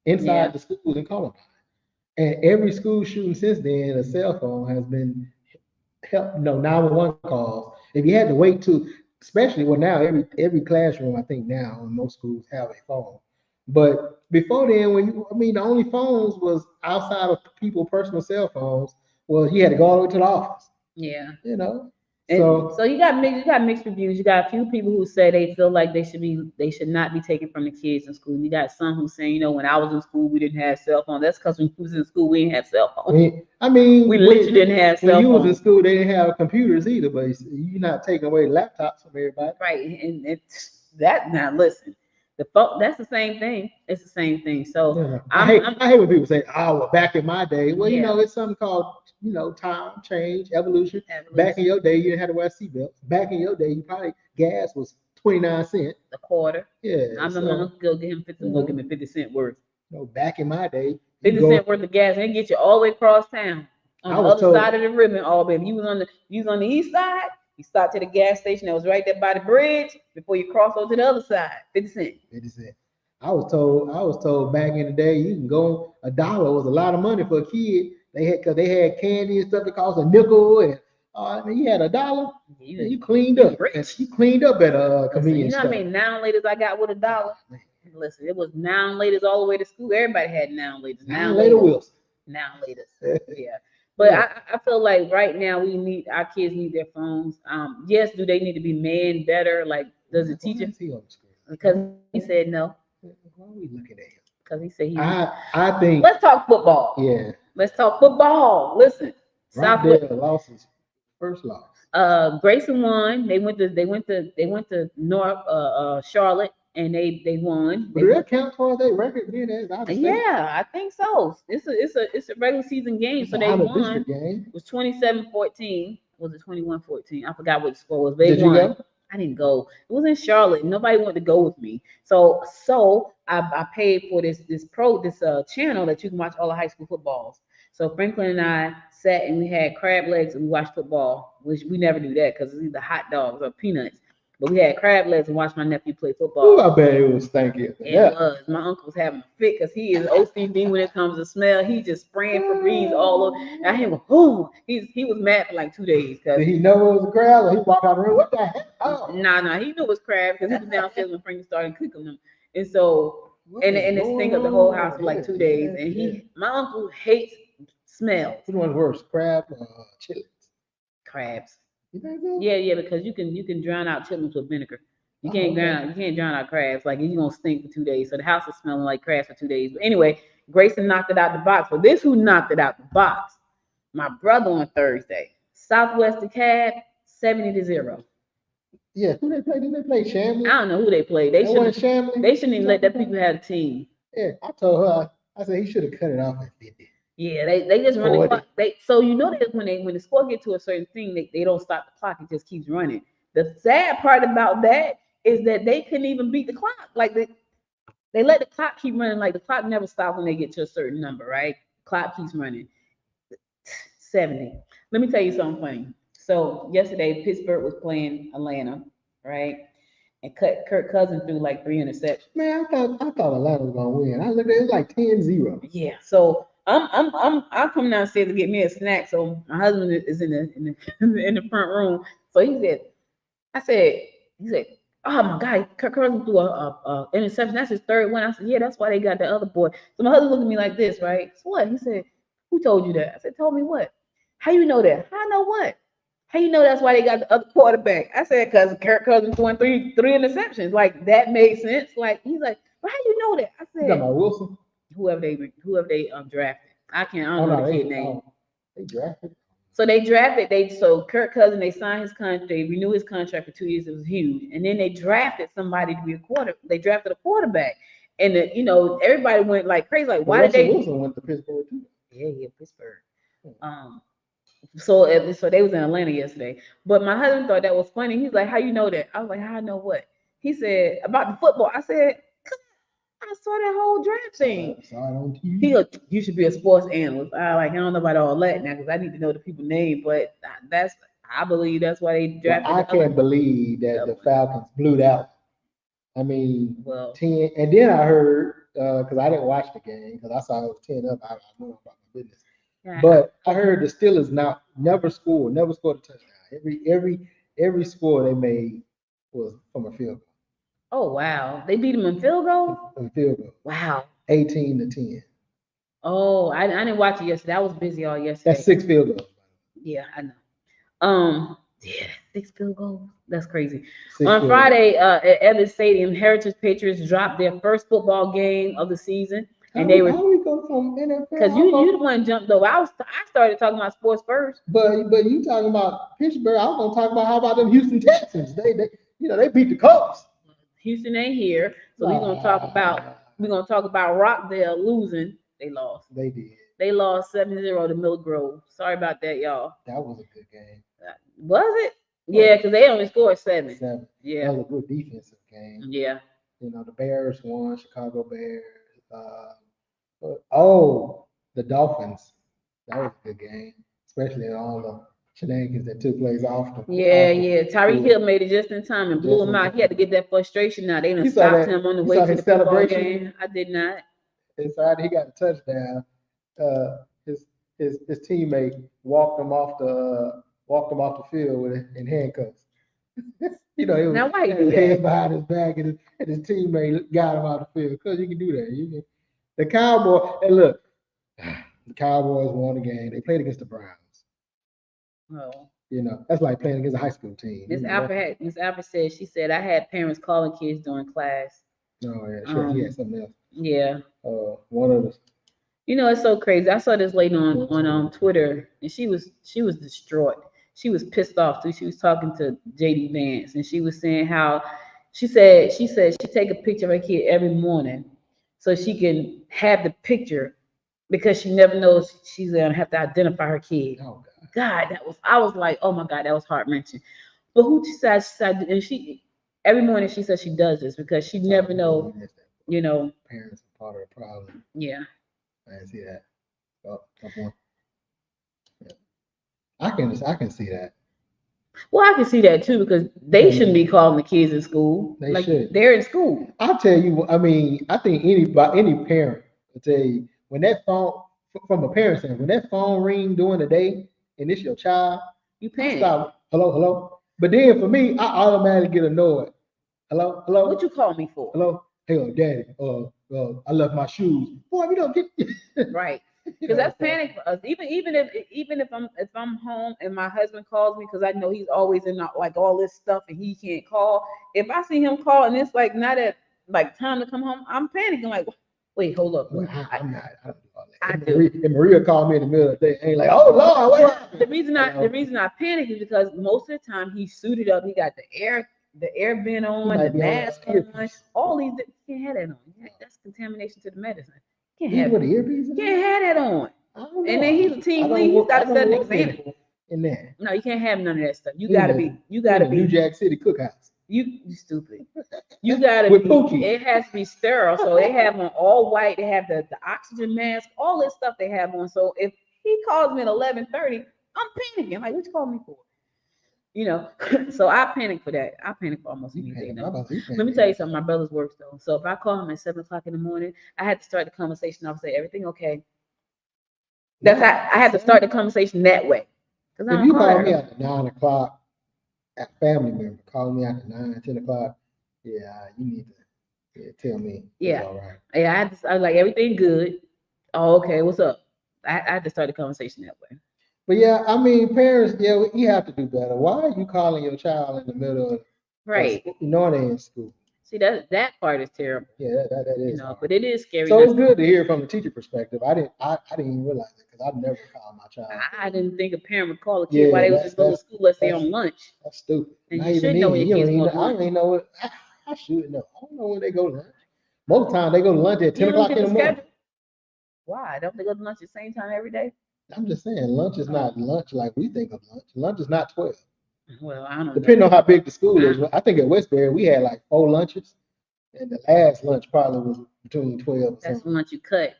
Yeah. inside the schools in Columbine. And every school shooting since then, a cell phone has been help. No 911 calls. If you had to wait to, especially well now every classroom I think now in most schools have a phone. But before then, I mean the only phones was outside of people personal cell phones. Well, you had to go all the way to the office. Yeah. You know. And So so you got mixed reviews. You got a few people who say they feel like they should not be taken from the kids in school. You got some who say, when I was in school we didn't have cell phones. That's because when you was in school we didn't have cell phones. I mean, We literally didn't have when cell you was in phones. school, they didn't have computers either. But you're not taking away laptops from everybody. Right. And that now listen, the phone that's the same thing. It's the same thing. So You know, I'm I hate when people say, "Oh, well, back in my day." Well, Yeah. it's something called time, change, evolution. Evolution. Back in your day, you didn't have to wear seatbelts. Back in your day, you probably gas was 29 cents. a quarter. Yeah. I'm So, gonna go get him 50, you go know, give me 50 cent worth. back in my day, you 50 cent go. worth of gas and get you all the way across town on I the was other told. side of the ribbon. All baby. You was on the east side, you stopped to the gas station that was right there by the bridge before you cross over to the other side. 50 cent. It is it. I was told back in the day you can go $1 was a lot of money for a kid. Because they had candy and stuff that cost a nickel and you had $1 and you cleaned up. Rich. You cleaned up at a Listen, convenience how store. many noun ladies I got with $1? Man, Listen, it was noun ladies all the way to school. Everybody had noun ladies. now later Wilson. Noun ladies. Yeah. But Yeah. I feel like right now our kids need their phones. Yes, do they need to be manned better? Like, does the teacher? Why is he on the screen? Because he said no. Why are we looking at him? Because he said he. I think. Let's talk football. Yeah. Let's talk football. Listen, Southwest. Rockdale lost his first loss. Grayson won. They went to North Charlotte and they won. But do that count towards their record being as out of state? Yeah, I think so. It's a regular season game, It's so an they won. out-of-district game. It was 27-14. Was it 21-14? I forgot what the score was. They Did you won. go? I didn't go. It was in Charlotte. Nobody wanted to go with me. So I paid for this channel that you can watch all the high school footballs. So Franklin and I sat and we had crab legs and we watched football, which we never do that because it's either hot dogs or peanuts. But we had crab legs and watched my nephew play football. Ooh, I bet it was stinky. It was. My uncle was having a fit because he is OCD when it comes to smell. He just spraying Febreze all over. I hear him, oh, he was mad for like 2 days. Did he know it was a crab or he walked out the room? What the heck? Oh. Nah, he knew it was crab because he was downstairs when Frankie started cooking them. And so, and it stink up the whole house for like 2 days. And my uncle hates smells. Which one's worse, crab or chili? Crabs. You think so? Yeah, because you can drown out chitlins with vinegar. You can't drown out crabs. Like you're gonna stink for 2 days. So the house is smelling like crabs for 2 days. But anyway, Grayson knocked it out the box. But this who knocked it out the box? My brother on Thursday. Southwest DeKalb, 70-0. Yeah, who they play? Did they play Chamblee? I don't know who they played. They shouldn't even let that people have a team. Yeah, I told her. I said he should have cut it off at 50. Yeah, they just run the clock. So that when the score get to a certain thing, they don't stop the clock. It just keeps running. The sad part about that is that they couldn't even beat the clock. Like they let the clock keep running. Like the clock never stops when they get to a certain number, right? Clock keeps running. 70. Let me tell you something funny. So yesterday Pittsburgh was playing Atlanta, right? And Kirk Cousins threw like 3 interceptions. Man, I thought Atlanta was gonna win. I looked at it, was like 10-0. Yeah. So I'm coming downstairs to get me a snack. So my husband is in the front room. So he said, oh my God, Kirk Cousins threw a interception. That's his third one. I said, yeah, that's why they got the other boy. So my husband looked at me like this, right? So what? He said, who told you that? I said, told me what? How you know that? How I know what? How you know that's why they got the other quarterback? I said, because Kirk Cousins won three interceptions. Like that made sense. Like he's like, well, how you know that? I said, You talking about Wilson? Whoever they drafted. I don't know the kid name. They drafted. So Kirk Cousins, they signed his contract, they renewed his contract for 2 years. It was huge. And then they drafted somebody to be a they drafted a quarterback. And everybody went like crazy. Like, why did they Wilson went to Pittsburgh too? Yeah, Pittsburgh. So they was in Atlanta yesterday. But my husband thought that was funny. He's like, how you know that? I was like, how I know what? He said, about the football. I said, I saw that whole draft thing. Saw it on TV. He goes, you should be a sports analyst. I don't know about all that now because I need to know the people's name, but I believe that's why they drafted. I can't believe that the Falcons blew that. I mean, 10, and then I heard because I didn't watch the game because I saw it was 10 up. I went about my business. Yeah. But I heard the Steelers never scored a touchdown. Every score they made was from a field goal. Oh wow, they beat them in field goal. In field goal. Wow. 18-10. Oh, I didn't watch it yesterday. I was busy all yesterday. That's 6 field goals. Yeah, I know. Yeah, 6 field goals. That's crazy. On Friday, at Evans Stadium, Heritage Patriots dropped their first football game of the season, and they were. How we go from NFL? Because you the one jumped over. I started talking about sports first. But you talking about Pittsburgh? I was gonna talk about how about them Houston Texans? They beat the Colts. Houston ain't here, so we're gonna talk about Rockdale losing. They lost. They did. They lost 7-0 to Mill Grove. Sorry about that, y'all. That was a good game. Was it? Yeah, because they only scored 7. Yeah. That was a good defensive game. Yeah. The Bears won, Chicago Bears. The Dolphins. That was a good game, especially in all the shenanigans that took place off the. Yeah. Tyreek Hill made it just in time and blew him out. He had to get that frustration out. They done stopped him on the way to the football game. I did not. Inside, he got a touchdown. His teammate walked him off the field in handcuffs. Now why his head behind his back, and his teammate got him out the field because you can do that. The Cowboys, and look, the Cowboys won the game. They played against the Browns. Oh. That's like playing against a high school team. Miss Alfred said I had parents calling kids during class. Oh yeah, sure. He had something else. Yeah. One of the. It's so crazy. I saw this lady on Twitter, and she was distraught. She was pissed off too. She was talking to JD Vance, and she was saying how she said she take a picture of her kid every morning so she can have the picture because she never knows she's gonna have to identify her kid. Oh God, I was like, oh my God, that was heart-wrenching. But who decides, and she every morning she says she does this because she never know, Parents are part of the problem. Yeah. I didn't see that. Yeah. I can see that. Well, I can see that too because they shouldn't be calling the kids in school. They should. They're in school. I'll tell you. I mean, I think any parent will tell you when that phone, from a parent standpoint, when that phone ring during the day and it's your child, you panic. Stop. Hello. But then for me, I automatically get annoyed. Hello. What you call me for? Hello. Hey, Daddy. I left my shoes. Boy, we don't get right. Because that's panic for us. Even if I'm home and my husband calls me because I know he's always in like all this stuff and he can't call. If I see him call and it's like not at like time to come home, I'm panicking. Like, wait, hold up. I don't do all that. I do. And Maria called me in the middle of the day. Ain't like, oh Lord, what happened? The reason I panic is because most of the time he's suited up. He got the air vent on, the mask on, all these. You can't have that on. That's contamination to the medicine. You can't have that on. And then he's a team lead. He's got to set an example. In there. No, you can't have none of that stuff. You gotta be New Jack City Cookhouse. You stupid. You gotta be. Pookie. It has to be sterile. So they have on all white. They have the oxygen mask, all this stuff they have on. So if he calls me at 11:30, I'm panicking. Like, what you calling me for? So I panic for that. I panic for almost anything. Let me tell you something. My brother's works though. So if I call him at 7:00 in the morning, I had to start the conversation off. Say everything okay. That's how I had to start the conversation that way. If you call me after 9 o'clock, a family member call me after 9, 10 o'clock, you need to tell me. Yeah. All right. Yeah, I was like, everything good. Oh, okay. What's up? I had to start the conversation that way. But yeah, I mean, parents, you have to do better. Why are you calling your child in the middle of right? They're in school. See, that part is terrible. Yeah, that is. But it is scary. So it's good to hear from the teacher perspective. I didn't even realize it because I've never called my child. I didn't think a parent would call a kid while they was just going to school. Let's say on lunch. That's stupid. And you should know when your kids go to lunch. I don't even know what. I should know. I don't know when they go to lunch. Most of the time they go to lunch at 10 o'clock in the morning. Why? Don't they go to lunch at the same time every day? I'm just saying, lunch is not lunch like we think of lunch. Lunch is not 12. Well, I don't know. Depending on how big the school is. I think at Westbury we had like 4 lunches, and the last lunch probably was between 12 and That's something. lunch you cut.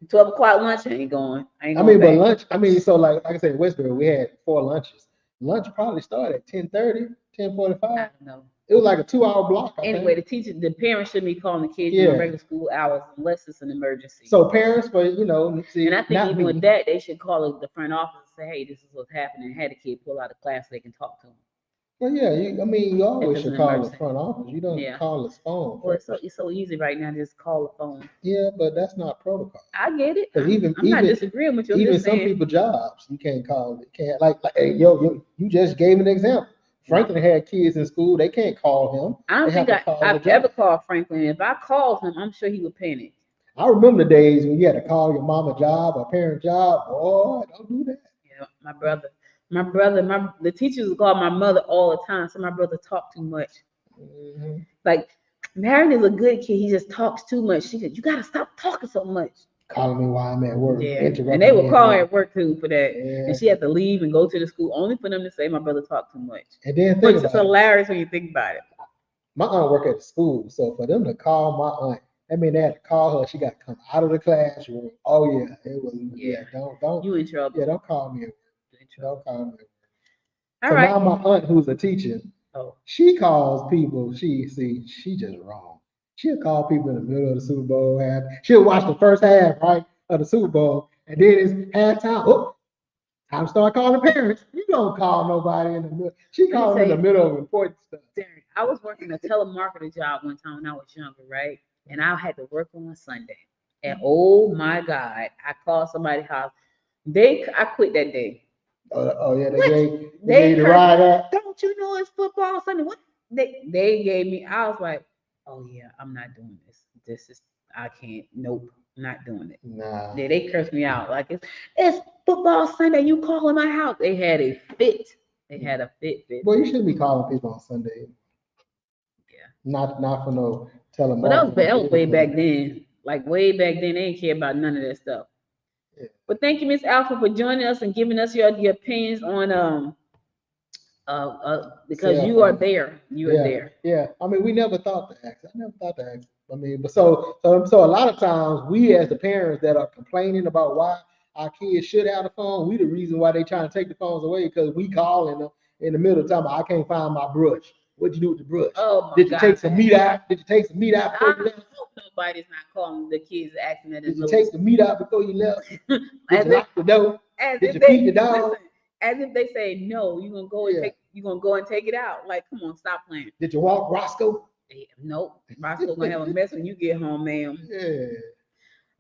12 o'clock lunch ain't going. I mean, but lunch, I mean, so like I said, in Westbury, we had 4 lunches. Lunch probably started at 10:30, 10:45. I don't know. It was like a 2-hour block. I Anyway, think. the parents shouldn't be calling the kids Yeah. during regular school hours unless it's an emergency. So parents, see, and I think not even me. with that, they should call the front office and say, "Hey, this is what's happening." Had the kid pull out of class so they can talk to them. Well, yeah, you always it's should an call the emergency. front office. You don't Yeah. call his phone. Well, it's so easy right now to just call the phone. Yeah, but that's not protocol. I get it. 'Cause I'm not disagreeing with you. I'm Even just some saying. people jobs, you can't call. You can't hey, you just gave an example. Franklin had kids in school. They can't call him. I don't They have think to call I've the ever job. called Franklin. If I called him, I'm sure he would panic. I remember the days when you had to call your mama job or parent job. Boy, don't do that. Yeah, my brother, the teachers would call my mother all the time. So my brother talked too much. Mm-hmm. Like, Marion is a good kid. He just talks too much. She said, "You gotta stop talking so much." Calling me while I'm at work. Yeah, interrupting and they would me call her work. at work too for that. Yeah. And she had to leave and go to the school only for them to say my brother talked too much. And then Which think is about it. hilarious when you think about it. My aunt worked at the school, so for them to call my aunt, I mean, they had to call her. She got to come out of the classroom. Oh yeah, it was. Yeah, don't. You in trouble. Yeah, don't call me. You in trouble. Don't call me. All So right. now my aunt, who's a teacher, Oh. she calls people. She just wrong. She'll call people in the middle of the Super Bowl half. She'll watch the first half, right, of the Super Bowl, and then it's halftime. Oh, time to start calling parents. You don't call nobody in the middle. She calls in the middle of important stuff. Darren, I was working a telemarketer job one time when I was younger, right? And I had to work on a Sunday. And oh my God, I called somebody's house. I quit that day. Oh yeah, They they gave the ride out. Don't you know it's football Sunday? What they gave me? I was like, oh yeah, I'm not doing this. I can't. Nope, not doing it. Nah. They cursed me out like it's football Sunday. You calling my house? They had a fit. They had a fit. Well, you shouldn't be calling people on Sunday. Yeah. Not for no telemarketing. But that was way back then. Like way back then, they didn't care about none of that stuff. Yeah. But thank you, Miss Alpha, for joining us and giving us your opinions on because you are there. You are there. Yeah. I mean, we never thought to ask. I never thought to ask. I mean, but so a lot of times we as the parents that are complaining about why our kids should have the phone, we the reason why they trying to take the phones away because we calling them in the middle of time. I can't find my brush. What'd you do with the brush? Oh my Did you God. take some meat out? Did you take some meat out I before you left? hope nobody's not calling the kids asking that. Did you take some meat out before you left? Did As you lock the door? As Did if you they, feed the dog? listen, as if they say no, you're gonna go and Yeah. take it out. Like, come on, stop playing. Did you walk Roscoe? Nope. Roscoe's gonna have a mess when you get home, ma'am. Yeah.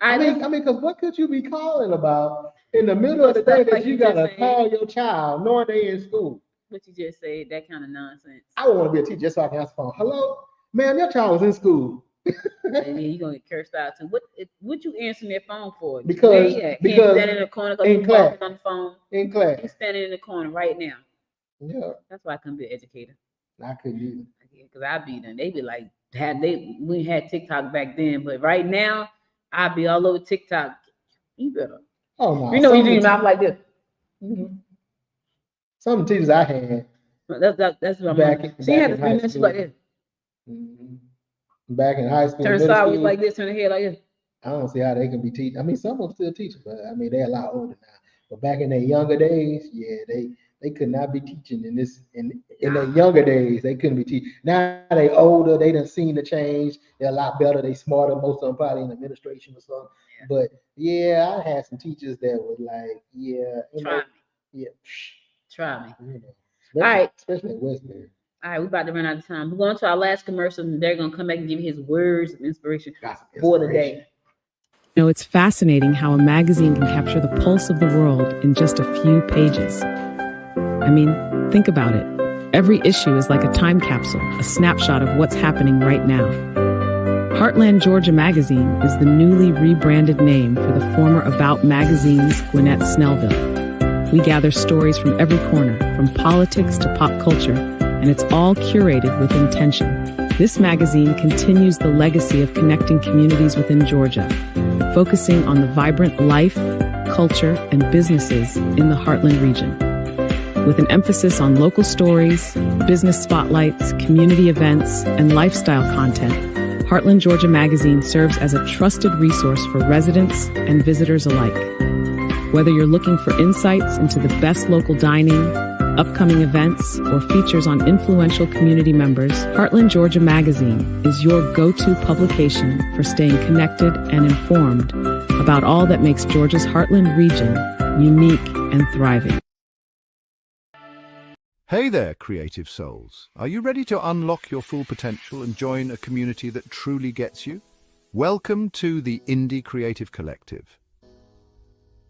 All I right, mean, because what could you be calling about in the middle of the day Stuff that like you you just gotta said. call your child knowing they in school? what you just said, that kind of nonsense. I would want to be a teacher just so I can answer the phone. Hello, ma'am, your child was in school. And then you're gonna get cursed out too. What you answering their phone for? Because- Where you at? because Standing in the corner because in you're class. on the phone. In class. You're standing in the corner right now. Yeah, That's why I couldn't be an educator. I couldn't either. Because I'd be them. They be like, we had TikTok back then, but right now I'd be all over TikTok. You better. Oh no. You know when you do your some mouth like this. of the teachers I had That's what I'm Back like. in- She had back to in high do this school. like this. back in high school, Turn middle sideways school, like this, turn the head like this. I don't see how they can be teaching. I mean, some of them still teaching, but I mean they're a lot older now. But back in their younger days, yeah, they could not be teaching in their younger days. They couldn't be teaching. Now they older, they done seen the change. They're a lot better. They smarter. Most of them probably in administration or something. Yeah. But yeah, I had some teachers that were like, yeah, Try me. yeah, Try me. especially, All right. especially at Westbury. All right, we're about to run out of time. We're going to our last commercial, and they're going to come back and give you his words of inspiration Got some for the inspiration. day. You know, it's fascinating how a magazine can capture the pulse of the world in just a few pages. I mean, think about it. Every issue is like a time capsule, a snapshot of what's happening right now. Heartland Georgia Magazine is the newly rebranded name for the former About Magazine's Gwinnett Snellville. We gather stories from every corner, from politics to pop culture, and it's all curated with intention. This magazine continues the legacy of connecting communities within Georgia, focusing on the vibrant life, culture, and businesses in the Heartland region. With an emphasis on local stories, business spotlights, community events, and lifestyle content, Heartland Georgia Magazine serves as a trusted resource for residents and visitors alike. Whether you're looking for insights into the best local dining, upcoming events, or features on influential community members, Heartland Georgia Magazine is your go-to publication for staying connected and informed about all that makes Georgia's Heartland region unique and thriving. Hey there, creative souls. Are you ready to unlock your full potential and join a community that truly gets you? Welcome to the Indie Creative Collective.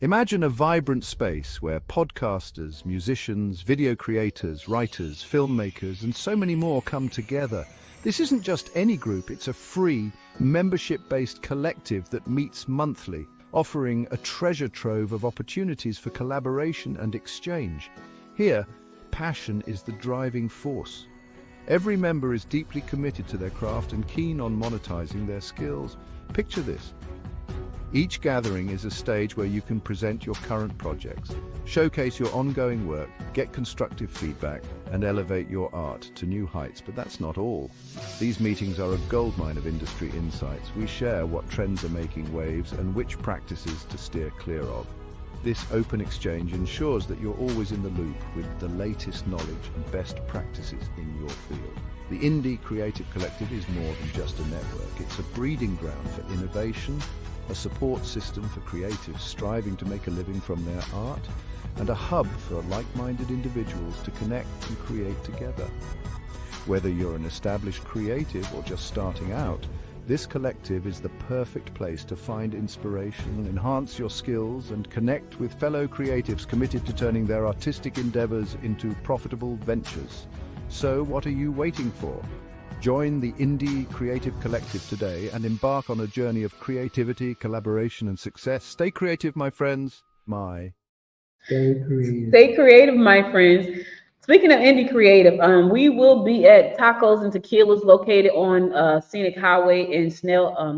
Imagine a vibrant space where podcasters, musicians, video creators, writers, filmmakers, and so many more come together. This isn't just any group, it's a free, membership-based collective that meets monthly, offering a treasure trove of opportunities for collaboration and exchange. Here, passion is the driving force. Every member is deeply committed to their craft and keen on monetizing their skills. Picture this. Each gathering is a stage where you can present your current projects, showcase your ongoing work, get constructive feedback, and elevate your art to new heights. But that's not all. These meetings are a goldmine of industry insights. We share what trends are making waves and which practices to steer clear of. This open exchange ensures that you're always in the loop with the latest knowledge and best practices in your field. The Indie Creative Collective is more than just a network. It's a breeding ground for innovation, a support system for creatives striving to make a living from their art, and a hub for like-minded individuals to connect and create together. Whether you're an established creative or just starting out, this collective is the perfect place to find inspiration, enhance your skills, and connect with fellow creatives committed to turning their artistic endeavors into profitable ventures. So what are you waiting for? Join the Indie Creative Collective today and embark on a journey of creativity, collaboration, and success. Stay creative, my friends. Stay creative. Stay creative, my friends. Speaking of indie creative, we will be at Tacos and Tequilas located on Scenic Highway in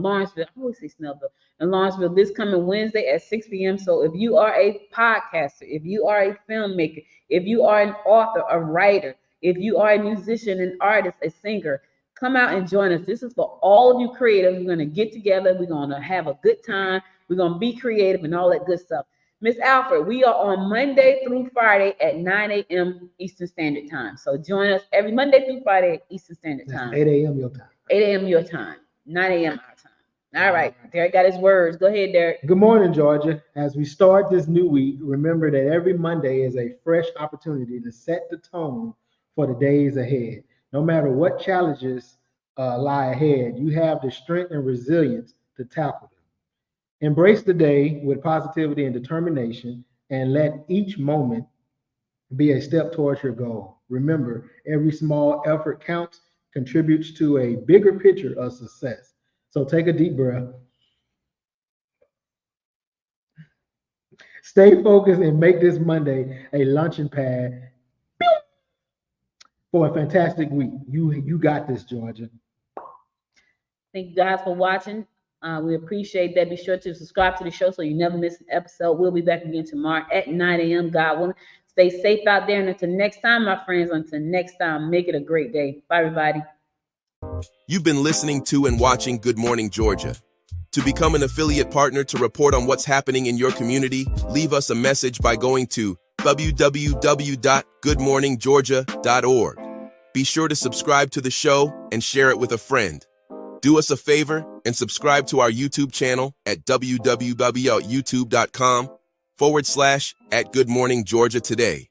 Lawrenceville. I always say Snellville. In Lawrenceville this coming Wednesday at 6 p.m. So if you are a podcaster, if you are a filmmaker, if you are an author, a writer, if you are a musician, an artist, a singer, come out and join us. This is for all of you creatives. We're going to get together. We're going to have a good time. We're going to be creative and all that good stuff. Miss Alfred, we are on Monday through Friday at 9 a.m. Eastern Standard Time. So join us every Monday through Friday at Eastern Standard Time. 8 a.m. your time. 8 a.m. your time. 9 a.m. our time. All right. Derek got his words. Go ahead, Derek. Good morning, Georgia. As we start this new week, remember that every Monday is a fresh opportunity to set the tone for the days ahead. No matter what challenges lie ahead, you have the strength and resilience to tackle them. Embrace the day with positivity and determination, and let each moment be a step towards your goal. Remember, every small effort counts, contributes to a bigger picture of success. So take a deep breath. Stay focused and make this Monday a launching pad for a fantastic week. You got this, Georgia. Thank you guys for watching. We appreciate that. Be sure to subscribe to the show so you never miss an episode. We'll be back again tomorrow at 9 a.m. God willing. Stay safe out there. And until next time, my friends, until next time, make it a great day. Bye, everybody. You've been listening to and watching Good Morning Georgia. To become an affiliate partner to report on what's happening in your community, leave us a message by going to www.goodmorninggeorgia.org. Be sure to subscribe to the show and share it with a friend. Do us a favor and subscribe to our YouTube channel at www.youtube.com/@Good Morning Georgia today.